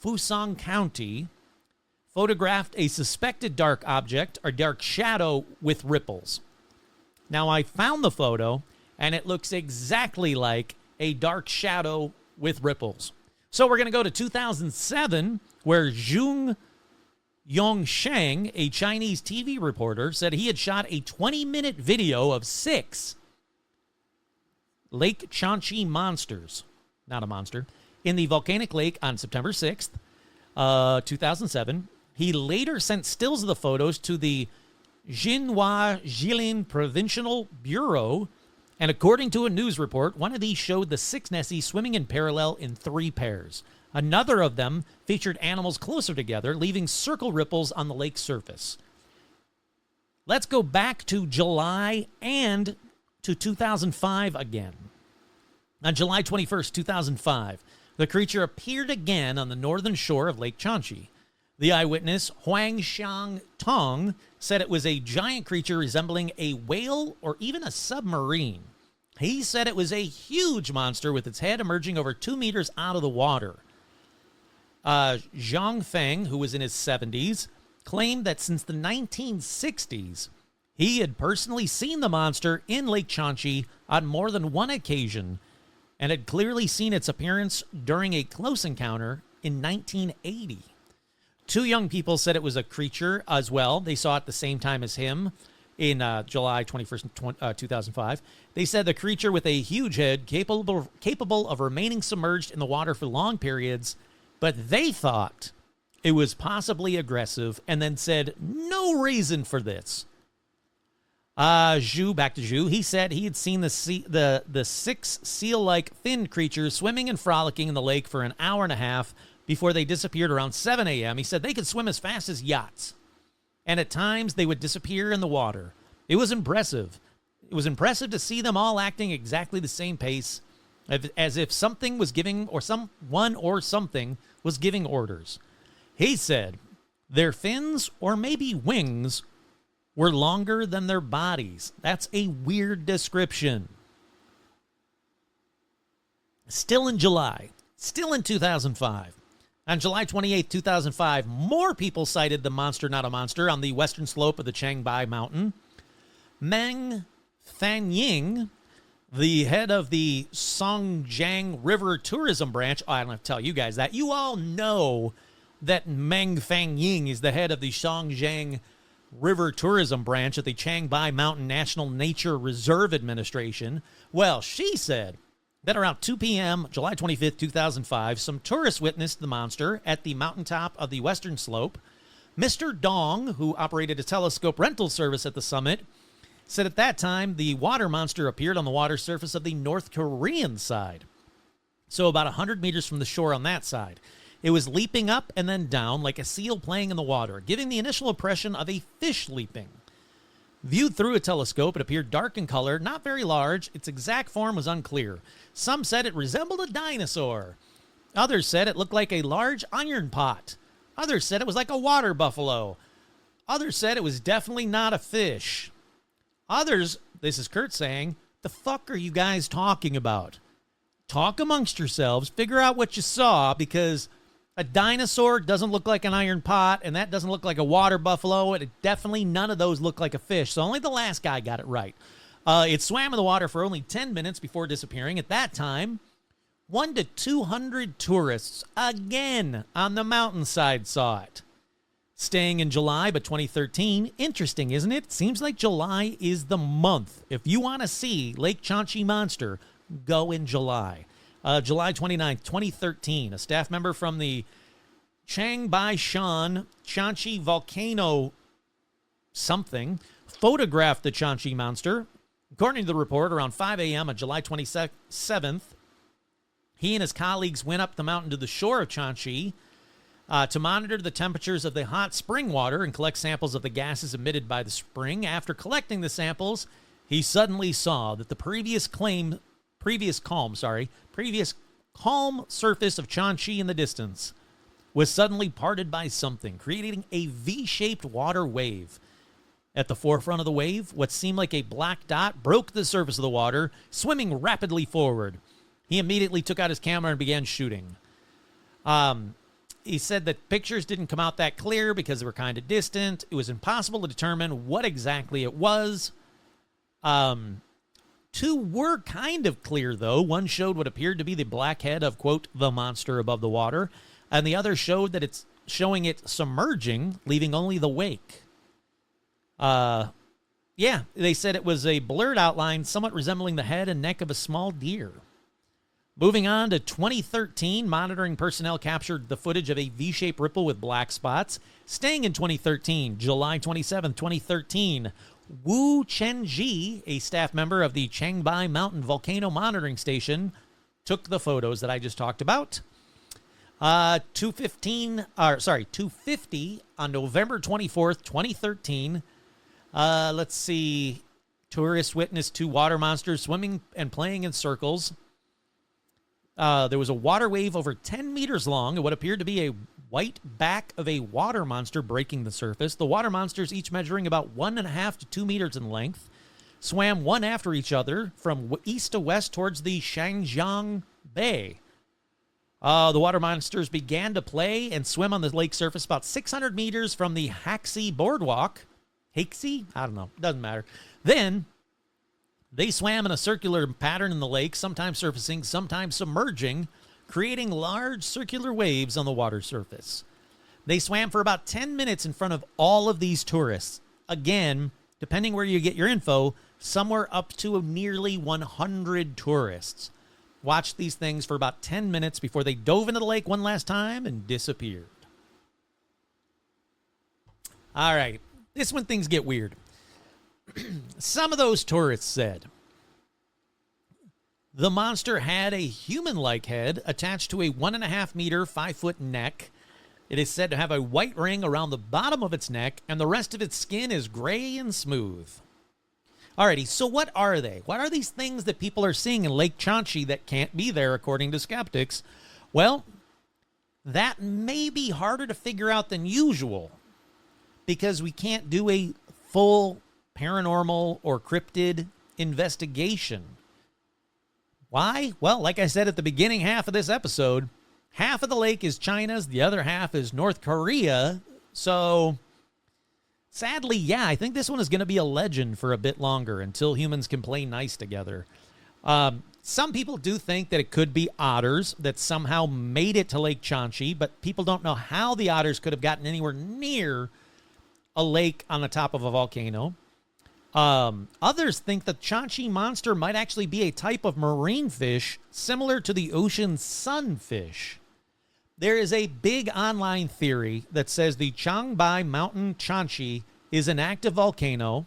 Fusang County photographed a suspected dark object or dark shadow with ripples. Now, I found the photo, and it looks exactly like a dark shadow with ripples. So we're going to go to 2007, where Zhong Yongsheng, a Chinese TV reporter, said he had shot a 20-minute video of 6 Lake Chang'e monsters, not a monster, in the volcanic lake on September 6th, 2007. He later sent stills of the photos to the Xinhua Jilin Provincial Bureau, and according to a news report, one of these showed the 6 Nessie swimming in parallel in 3 pairs. Another of them featured animals closer together, leaving circle ripples on the lake's surface. Let's go back to July and to 2005 again. On July 21st, 2005, the creature appeared again on the northern shore of Lake Chang'e. The eyewitness, Huang Xiang Tong, said it was a giant creature resembling a whale or even a submarine. He said it was a huge monster with its head emerging over 2 meters out of the water. Zhang Feng, who was in his 70s, claimed that since the 1960s, he had personally seen the monster in Lake Chang'e on more than one occasion and had clearly seen its appearance during a close encounter in 1980. 2 young people said it was a creature as well. They saw it the same time as him. in July 21st, 2005. They said the creature with a huge head, capable of remaining submerged in the water for long periods, but they thought it was possibly aggressive, and then said no reason for this. Zhu, back to Zhu, he said he had seen the 6 seal-like fin creatures swimming and frolicking in the lake for an hour and a half before they disappeared around 7 a.m. He said they could swim as fast as yachts, and at times they would disappear in the water. It was impressive. It was impressive to see them all acting exactly the same pace, as if something was giving, or someone or something was giving orders. He said their fins, or maybe wings, were longer than their bodies. That's a weird description. Still in July, still in 2005. On July 28, 2005, more people cited the monster not a monster on the western slope of the Changbai Mountain. Meng Fanying, the head of the Songjiang River Tourism Branch, I don't have to tell you guys that. You all know that Meng Fanying is the head of the Songjiang River Tourism Branch at the Changbai Mountain National Nature Reserve Administration. Well, she said that around 2 p.m., July 25th, 2005, some tourists witnessed the monster at the mountaintop of the western slope. Mr. Dong, who operated a telescope rental service at the summit, said at that time the water monster appeared on the water surface of the North Korean side, so about 100 meters from the shore on that side. It was leaping up and then down like a seal playing in the water, giving the initial impression of a fish leaping. Viewed through a telescope, it appeared dark in color, not very large. Its exact form was unclear. Some said it resembled a dinosaur. Others said it looked like a large iron pot. Others said it was like a water buffalo. Others said it was definitely not a fish. Others, this is Kurt saying, the fuck are you guys talking about? Talk amongst yourselves, figure out what you saw, because a dinosaur doesn't look like an iron pot, and that doesn't look like a water buffalo, and definitely none of those look like a fish, so only the last guy got it right. It swam in the water for only 10 minutes before disappearing. At that time, 100 to 200 tourists, again, on the mountainside saw it. Staying in July, but 2013, interesting, isn't it? Seems like July is the month. If you want to see Lake Chanchi Monster, go in July. July 29th, 2013, a staff member from the Changbai Shan Chanchi Volcano something photographed the Chanchi Monster. According to the report, around 5 a.m. on July 27th, he and his colleagues went up the mountain to the shore of Chanchi to monitor the temperatures of the hot spring water and collect samples of the gases emitted by the spring. After collecting the samples, he suddenly saw that the previous calm surface of Chanchi in the distance was suddenly parted by something, creating a V-shaped water wave. At the forefront of the wave, what seemed like a black dot broke the surface of the water, swimming rapidly forward. He immediately took out his camera and began shooting. He said that pictures didn't come out that clear because they were kind of distant. It was impossible to determine what exactly it was. Two were kind of clear, though. One showed what appeared to be the black head of, quote, the monster above the water, and the other showed that it's showing it submerging, leaving only the wake. Yeah, they said it was a blurred outline, somewhat resembling the head and neck of a small deer. Moving on to 2013, monitoring personnel captured the footage of a V-shaped ripple with black spots. Staying in 2013, July 27, 2013, Wu Chenji, a staff member of the Changbai Mountain Volcano Monitoring Station, took the photos that I just talked about. 250 on November 24th, 2013. Let's see. Tourists witnessed 2 water monsters swimming and playing in circles. There was a water wave over 10 meters long and what appeared to be a white back of a water monster breaking the surface. The water monsters, each measuring about 1.5 to 2 meters in length, swam one after each other from east to west towards the Shangjiang Bay. The water monsters began to play and swim on the lake surface about 600 meters from the Haxi Boardwalk. Haxi? I don't know. Doesn't matter. Then they swam in a circular pattern in the lake, sometimes surfacing, sometimes submerging, creating large circular waves on the water surface. They swam for about 10 minutes in front of all of these tourists. Again, depending where you get your info, somewhere up to nearly 100 tourists watched these things for about 10 minutes before they dove into the lake one last time and disappeared. All right, this is when things get weird. Some of those tourists said the monster had a human-like head attached to a 1.5 meter, 5-foot neck. It is said to have a white ring around the bottom of its neck, and the rest of its skin is gray and smooth. Alrighty, so what are they? What are these things that people are seeing in Lake Chanchi that can't be there, according to skeptics? Well, that may be harder to figure out than usual, because we can't do a full paranormal or cryptid investigation. Why? Well, like I said at the beginning half of this episode, half of the lake is China's, the other half is North Korea. So, sadly, yeah, I think this one is going to be a legend for a bit longer until humans can play nice together. Some people do think that it could be otters that somehow made it to Lake Chanchi, but people don't know how the otters could have gotten anywhere near a lake on the top of a volcano. Others think the Chanchi monster might actually be a type of marine fish similar to the ocean sunfish. There is a big online theory that says the Changbai Mountain Chanchi is an active volcano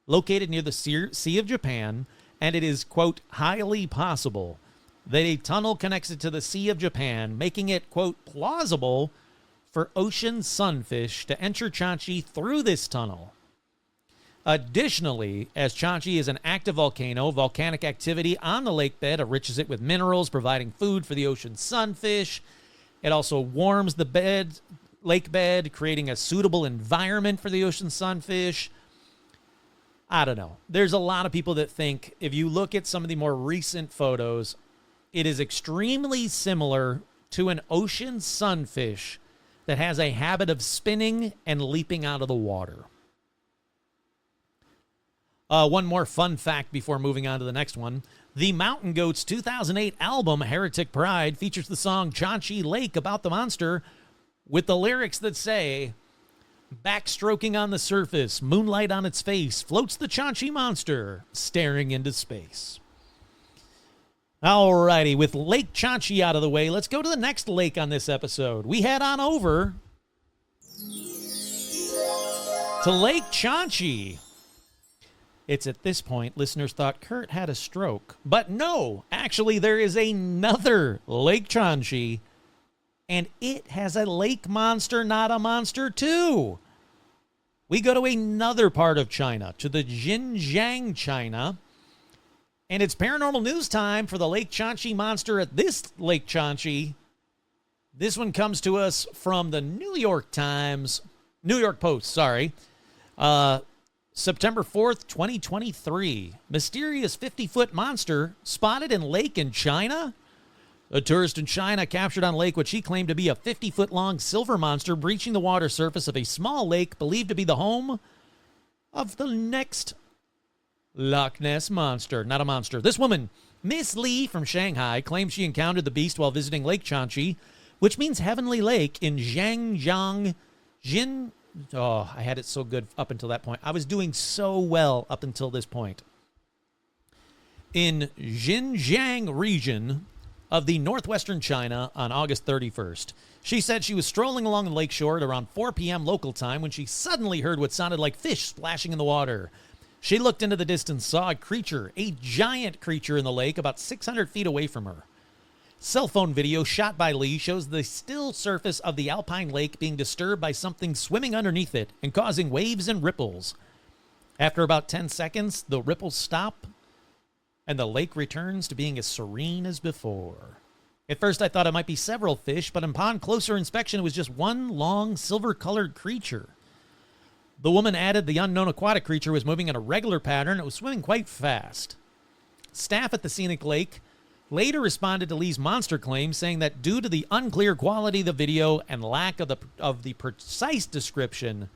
located near the Sea of Japan, and it is, quote, highly possible that a tunnel connects it to the Sea of Japan, making it, quote, plausible for ocean sunfish to enter Chanchi through this tunnel. Additionally, as Chanchi is an active volcano, volcanic activity on the lake bed enriches it with minerals, providing food for the ocean sunfish. It also warms the lake bed, creating a suitable environment for the ocean sunfish. I don't know. There's a lot of people that think, if you look at some of the more recent photos, it is extremely similar to an ocean sunfish that has a habit of spinning and leaping out of the water. One more fun fact before moving on to the next one. The Mountain Goats' 2008 album, Heretic Pride, features the song Chanchi Lake about the monster with the lyrics that say, backstroking on the surface, moonlight on its face, floats the Chanchi monster, staring into space. Alrighty, with Lake Chanchi out of the way, let's go to the next lake on this episode. We head on over to Lake Chanchi. It's at this point listeners thought Kurt had a stroke. But no, actually there is another Lake Chanchi, and it has a lake monster, not a monster too. We go to another part of China, to the Xinjiang, China, and it's paranormal news time for the Lake Chanchi monster at this Lake Chanchi. This one comes to us from the New York Post, September 4th, 2023. Mysterious 50-foot monster spotted in lake in China? A tourist in China captured on lake what she claimed to be a 50-foot-long silver monster breaching the water surface of a small lake believed to be the home of the next Loch Ness monster. Not a monster. This woman, Miss Lee from Shanghai, claims she encountered the beast while visiting Lake Chanchi, which means Heavenly Lake, in Zhangjiang, Oh, I had it so good up until that point. I was doing so well up until this point. In Xinjiang region of the northwestern China on August 31st. She said she was strolling along the lakeshore at around 4 p.m. local time when she suddenly heard what sounded like fish splashing in the water. She looked into the distance, saw a creature, a giant creature in the lake about 600 feet away from her. Cell phone video shot by Lee shows the still surface of the alpine lake being disturbed by something swimming underneath it and causing waves and ripples. After about 10 seconds, the ripples stop and the lake returns to being as serene as before. At first, I thought it might be several fish, but upon closer inspection, it was just one long silver-colored creature. The woman added the unknown aquatic creature was moving in a regular pattern. It was swimming quite fast. Staff at the scenic lake later responded to Lee's monster claim, saying that due to the unclear quality of the video and lack of the precise description,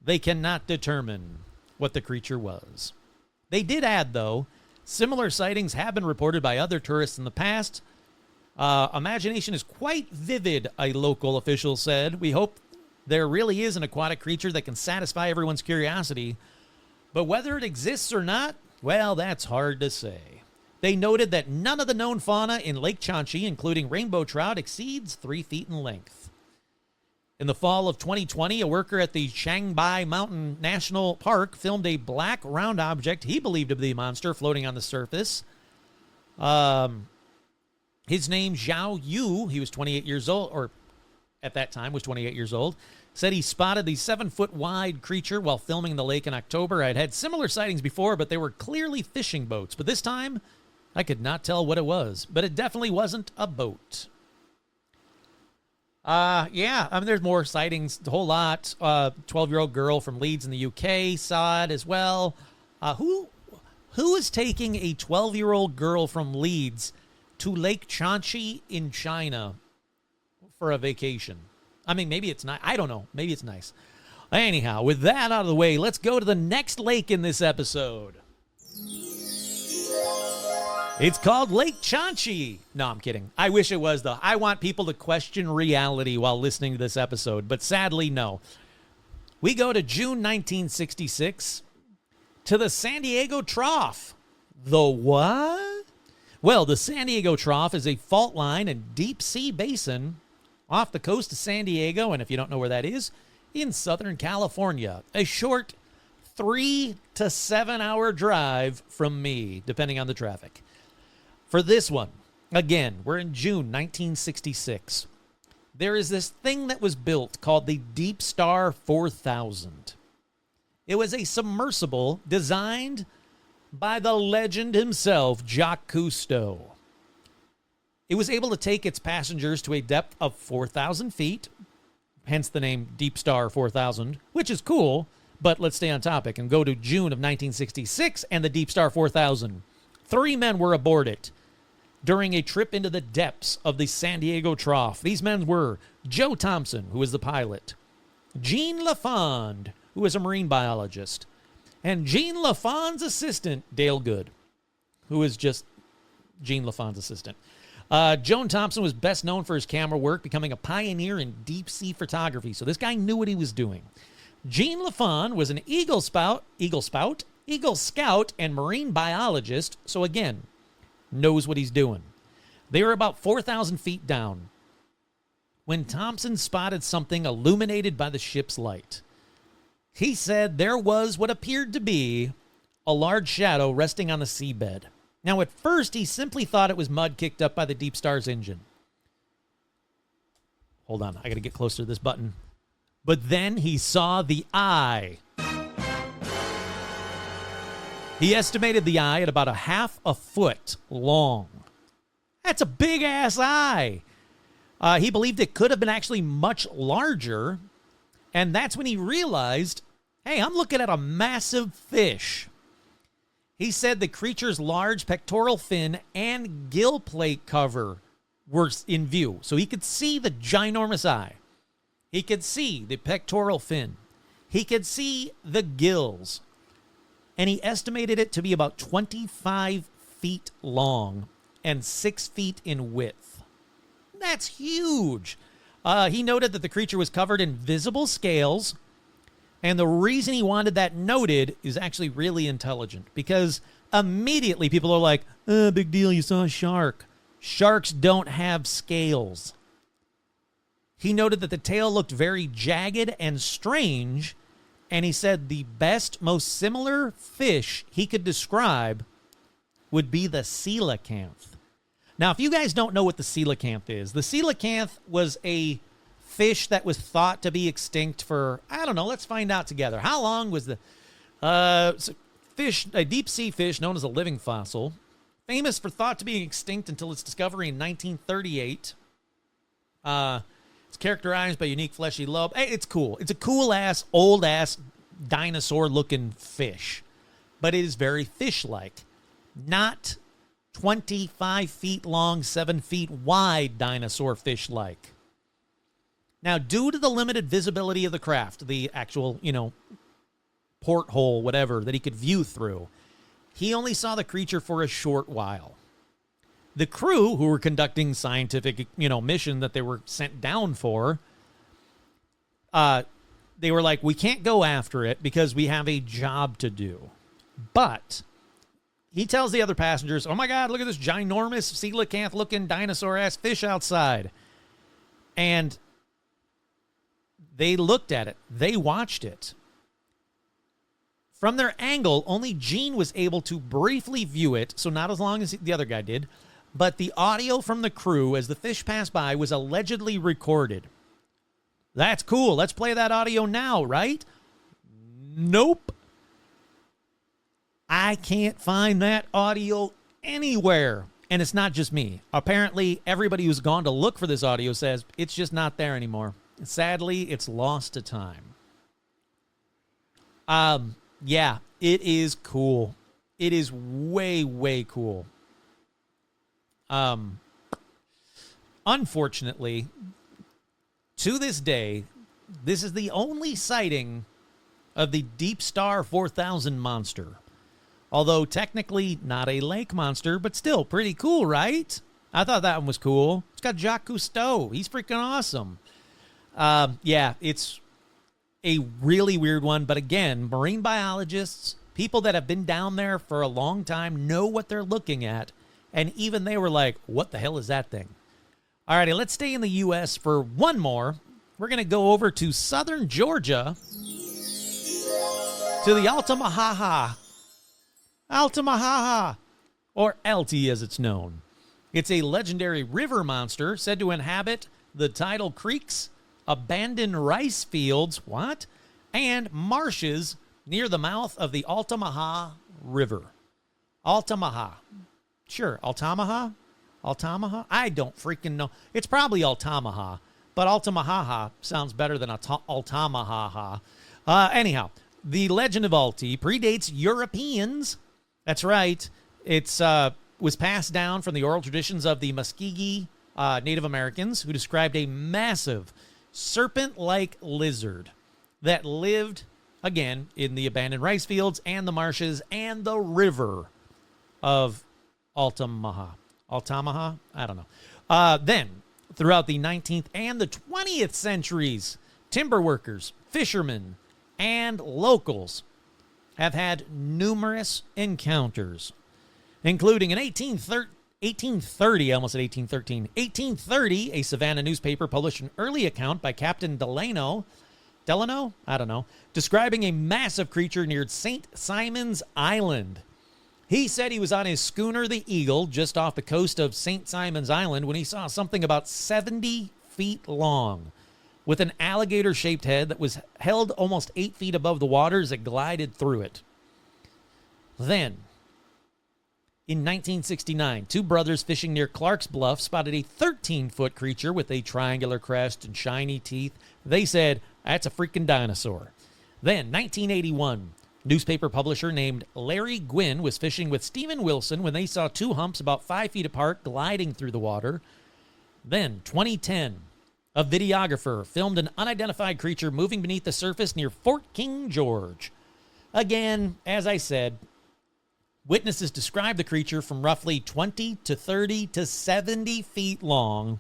they cannot determine what the creature was. They did add, though, similar sightings have been reported by other tourists in the past. Imagination is quite vivid, a local official said. We hope there really is an aquatic creature that can satisfy everyone's curiosity. But whether it exists or not, well, that's hard to say. They noted that none of the known fauna in Lake Chonchi, including rainbow trout, exceeds 3 feet in length. In the fall of 2020, a worker at the Changbai Mountain National Park filmed a black round object he believed to be a monster floating on the surface. His name, Zhao Yu, he was 28 years old, or at that time was 28 years old, said he spotted the 7-foot-wide creature while filming the lake in October. I'd had similar sightings before, but they were clearly fishing boats. But this time, I could not tell what it was, but it definitely wasn't a boat. Yeah, I mean, there's more sightings, a whole lot. 12-year-old girl from Leeds in the UK saw it as well. Who is taking a 12-year-old girl from Leeds to Lake Chonchi in China for a vacation? I mean, maybe it's not. I don't know. Maybe it's nice. Anyhow, with that out of the way, let's go to the next lake in this episode. It's called Lake Chonchi. No, I'm kidding. I wish it was, though. I want people to question reality while listening to this episode, but sadly, no. We go to June 1966 to the San Diego Trough. The what? Well, the San Diego Trough is a fault line and deep sea basin off the coast of San Diego, and if you don't know where that is, in Southern California. A short 3 to 7 hour drive from me, depending on the traffic. For this one, again, we're in June 1966. There is this thing that was built called the Deep Star 4000. It was a submersible designed by the legend himself, Jacques Cousteau. It was able to take its passengers to a depth of 4,000 feet, hence the name Deep Star 4000, which is cool, but let's stay on topic and go to June of 1966 and the Deep Star 4000. 3 men were aboard it during a trip into the depths of the San Diego Trough. These men were Joe Thompson, who was the pilot, Jean LaFond, who was a marine biologist, and Jean LaFond's assistant, Dale Good, who is just Jean LaFond's assistant. Joan Thompson was best known for his camera work, becoming a pioneer in deep-sea photography. So this guy knew what he was doing. Jean LaFond was an Eagle Scout, and marine biologist, so again, knows what he's doing. They were about 4,000 feet down when Thompson spotted something illuminated by the ship's light. He said there was what appeared to be a large shadow resting on the seabed. Now, at first, he simply thought it was mud kicked up by the Deep Star's engine. Hold on, I got to get closer to this button. But then he saw the eye. He estimated the eye at about 1/2 foot long. That's a big-ass eye. He believed it could have been actually much larger, and that's when he realized, hey, I'm looking at a massive fish. He said the creature's large pectoral fin and gill plate cover were in view. So he could see the ginormous eye. He could see the pectoral fin. He could see the gills. And he estimated it to be about 25 feet long and 6 feet in width. That's huge. He noted that the creature was covered in visible scales. And the reason he wanted that noted is actually really intelligent, because immediately people are like, big deal, you saw a shark. Sharks don't have scales. He noted that the tail looked very jagged and strange, and he said the best, most similar fish he could describe would be the coelacanth. Now, if you guys don't know what the coelacanth is, the coelacanth was a fish that was thought to be extinct for, I don't know, let's find out together. How long was the fish, a deep sea fish known as a living fossil, famous for thought to be extinct until its discovery in 1938. It's characterized by unique fleshy lobe. Hey, it's cool. It's a cool-ass, old-ass, dinosaur-looking fish. But it is very fish-like. Not 25 feet long, 7 feet wide dinosaur fish-like. Now, due to the limited visibility of the craft, the actual, porthole, whatever, that he could view through, he only saw the creature for a short while. The crew, who were conducting scientific, mission that they were sent down for, they were like, we can't go after it because we have a job to do. But he tells the other passengers, oh my God, look at this ginormous coelacanth-looking dinosaur-ass fish outside. And they looked at it. They watched it. From their angle, only Gene was able to briefly view it, so not as long as the other guy did. But the audio from the crew as the fish passed by was allegedly recorded. That's cool. Let's play that audio now, right? Nope. I can't find that audio anywhere. And it's not just me. Apparently, everybody who's gone to look for this audio says it's just not there anymore. Sadly, it's lost to time. Yeah, it is cool. It is way, way cool. Unfortunately, to this day, this is the only sighting of the Deep Star 4000 monster. Although technically not a lake monster, but still pretty cool, right? I thought that one was cool. It's got Jacques Cousteau. He's freaking awesome. Yeah, it's a really weird one. But again, marine biologists, people that have been down there for a long time, know what they're looking at. And even they were like, what the hell is that thing? All righty, let's stay in the U.S. for one more. We're going to go over to southern Georgia to the Altamaha, or Alti as it's known. It's a legendary river monster said to inhabit the tidal creeks, abandoned rice fields, and marshes near the mouth of the Altamaha River. Altamaha. Sure, Altamaha? I don't freaking know. It's probably Altamaha, but Altamaha sounds better than Altamaha. Anyhow, the legend of Alti predates Europeans. That's right. It's was passed down from the oral traditions of the Muskogee Native Americans, who described a massive serpent-like lizard that lived, again, in the abandoned rice fields and the marshes and the river of Altamaha. I don't know. Then, throughout the 19th and the 20th centuries, timber workers, fishermen, and locals have had numerous encounters, including in 1830, I almost said 1813. 1830, a Savannah newspaper published an early account by Captain Delano, I don't know, describing a massive creature near St. Simon's Island. He said he was on his schooner, the Eagle, just off the coast of St. Simon's Island when he saw something about 70 feet long with an alligator-shaped head that was held almost 8 feet above the water as it glided through it. Then, in 1969, two brothers fishing near Clark's Bluff spotted a 13-foot creature with a triangular crest and shiny teeth. They said, that's a freaking dinosaur. Then, 1981, newspaper publisher named Larry Gwynn was fishing with Stephen Wilson when they saw two humps about 5 feet apart gliding through the water. Then, 2010, a videographer filmed an unidentified creature moving beneath the surface near Fort King George. Again, as I said, witnesses described the creature from roughly 20 to 30 to 70 feet long,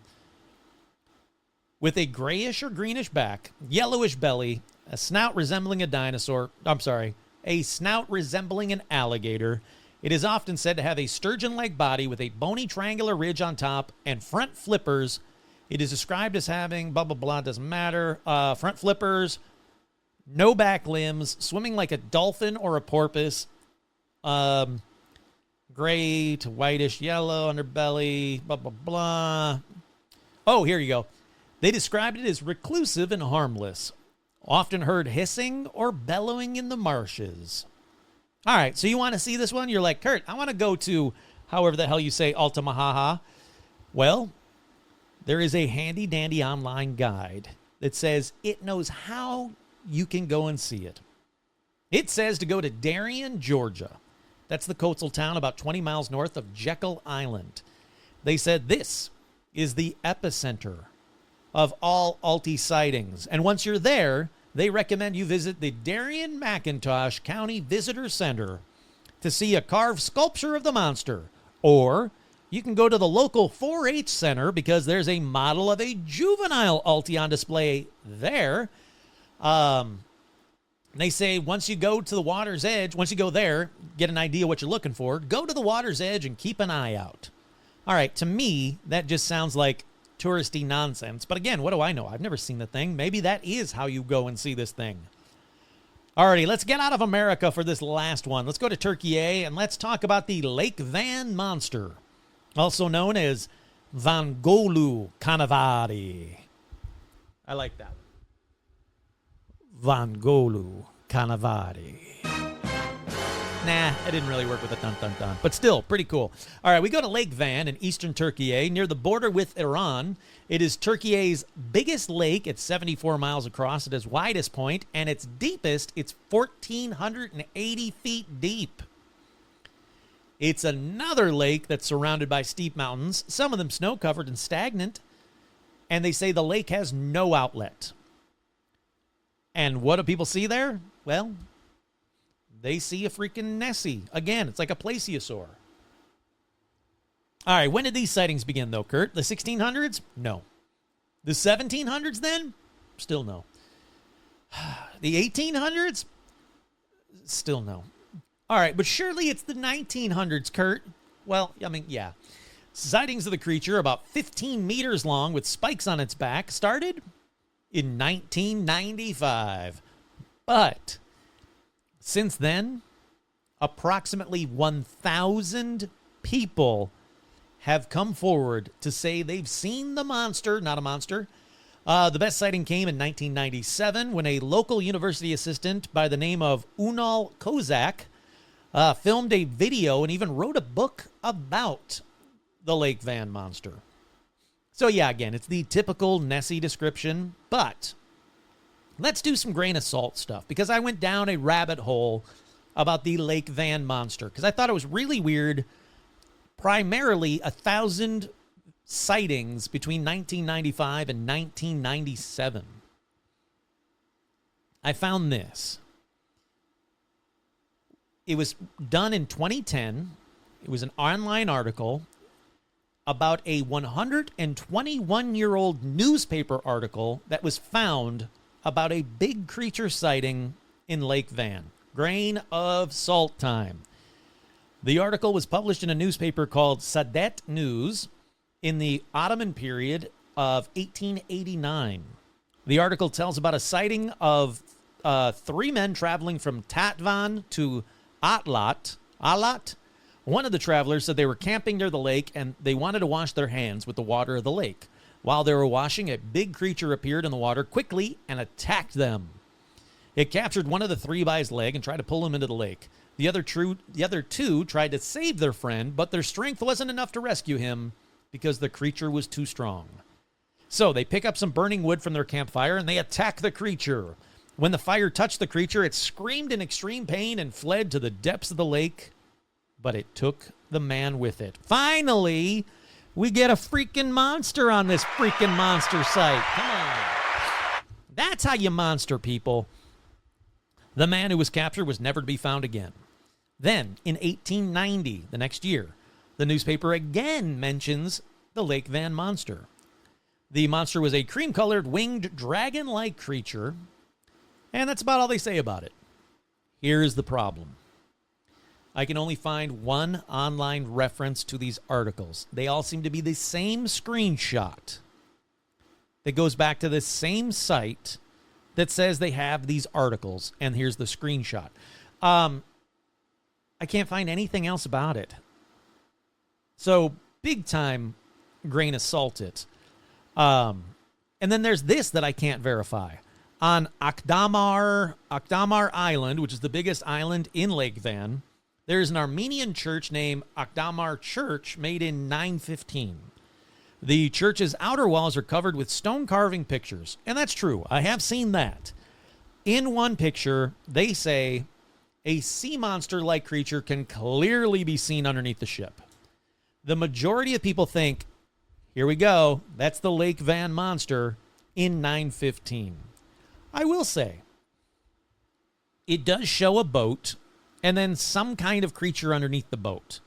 with a grayish or greenish back, yellowish belly, a snout resembling a snout resembling an alligator. It is often said to have a sturgeon-like body with a bony triangular ridge on top and front flippers. It is described as having blah, blah, blah, doesn't matter. Front flippers, no back limbs, swimming like a dolphin or a porpoise. Gray to whitish yellow underbelly, blah, blah, blah. Oh, here you go. They described it as reclusive and harmless, often heard hissing or bellowing in the marshes. All right, so you want to see this one? You're like, Kurt, I want to go to however the hell you say Altamaha. Well, there is a handy-dandy online guide that says it knows how you can go and see it. It says to go to Darien, Georgia. That's the coastal town about 20 miles north of Jekyll Island. They said this is the epicenter of all Alti sightings. And once you're there, they recommend you visit the Darien-McIntosh County Visitor Center to see a carved sculpture of the monster. Or you can go to the local 4-H center because there's a model of a juvenile Alti on display there. They say once you go to the water's edge, once you go there, get an idea what you're looking for, go to the water's edge and keep an eye out. All right, to me, that just sounds like touristy nonsense. But again, what do I know? I've never seen the thing. Maybe that is how you go and see this thing. Alrighty, let's get out of America for this last one. Let's go to Turkey and let's talk about the Lake Van monster, also known as Vangolu Canavari. I like that. Vangolu Canavari. Nah, it didn't really work with the dun-dun-dun, but still, pretty cool. All right, we go to Lake Van in eastern Turkey, near the border with Iran. It is Turkey's biggest lake. It's 74 miles across at its widest point, and its deepest, it's 1,480 feet deep. It's another lake that's surrounded by steep mountains, some of them snow-covered and stagnant, and they say the lake has no outlet. And what do people see there? Well, they see a freaking Nessie. Again, it's like a plesiosaur. All right, when did these sightings begin, though, Kurt? The 1600s? No. The 1700s, then? Still no. The 1800s? Still no. All right, but surely it's the 1900s, Kurt. Well, I mean, yeah. Sightings of the creature, about 15 meters long with spikes on its back, started in 1995. But since then, approximately 1,000 people have come forward to say they've seen the monster, not a monster. The best sighting came in 1997 when a local university assistant by the name of Unal Kozak filmed a video and even wrote a book about the Lake Van monster. So yeah, again, it's the typical Nessie description, but let's do some grain of salt stuff because I went down a rabbit hole about the Lake Van monster because I thought it was really weird. Primarily 1,000 sightings between 1995 and 1997. I found this. It was done in 2010. It was an online article about a 121-year-old newspaper article that was found about a big creature sighting in Lake Van. Grain of salt time. The article was published in a newspaper called Saadet News in the Ottoman period of 1889. The article tells about a sighting of 3 men traveling from Tatvan to Alat. One of the travelers said they were camping near the lake and they wanted to wash their hands with the water of the lake. While they were washing, a big creature appeared in the water quickly and attacked them. It captured one of the 3 by his leg and tried to pull him into the lake. The other 2 tried to save their friend, but their strength wasn't enough to rescue him because the creature was too strong. So they pick up some burning wood from their campfire and they attack the creature. When the fire touched the creature, it screamed in extreme pain and fled to the depths of the lake, but it took the man with it. Finally, we get a freaking monster on this freaking monster site. Come on. That's how you monster people. The man who was captured was never to be found again. Then, in 1890, the next year, the newspaper again mentions the Lake Van monster. The monster was a cream-colored, winged, dragon-like creature, and that's about all they say about it. Here's the problem. I can only find one online reference to these articles. They all seem to be the same screenshot that goes back to the same site that says they have these articles, and here's the screenshot. I can't find anything else about it. So, big time grain of salt it. And then there's this that I can't verify. On Akdamar Island, which is the biggest island in Lake Van, there's an Armenian church named Akdamar Church made in 915. The church's outer walls are covered with stone carving pictures. And that's true. I have seen that. In one picture, they say a sea monster-like creature can clearly be seen underneath the ship. The majority of people think, here we go, that's the Lake Van monster in 915. I will say, it does show a boat and then some kind of creature underneath the boat.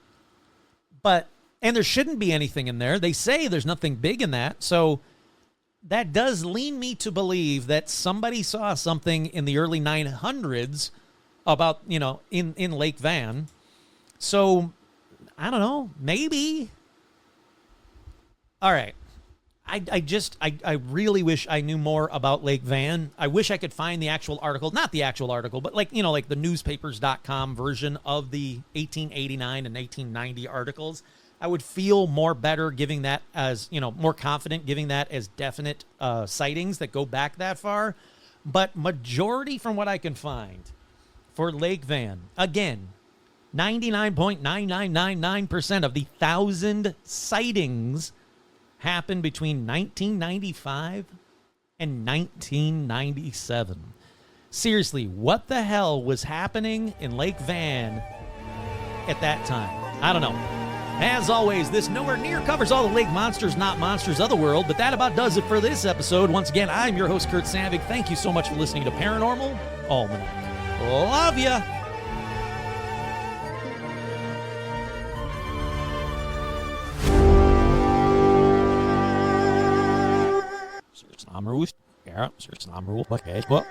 And there shouldn't be anything in there. They say there's nothing big in that. So that does lean me to believe that somebody saw something in the early 900s about, in Lake Van. So, I don't know, maybe. All right. I really wish I knew more about Lake Van. I wish I could find the actual article, not the actual article, but like the newspapers.com version of the 1889 and 1890 articles. I would feel more better giving that as, more confident giving that as definite sightings that go back that far. But majority from what I can find for Lake Van, again, 99.9999% of the 1,000 sightings happened between 1995 and 1997. Seriously, what the hell was happening in Lake Van at that time? I don't know. As always, this Nowhere Near covers all the lake monsters, not monsters of the world, but that about does it for this episode. Once again, I'm your host, Kurt Sandvig. Thank you so much for listening to Paranormal Almanac. Love ya! Namruf, ja, namruf, okay, well.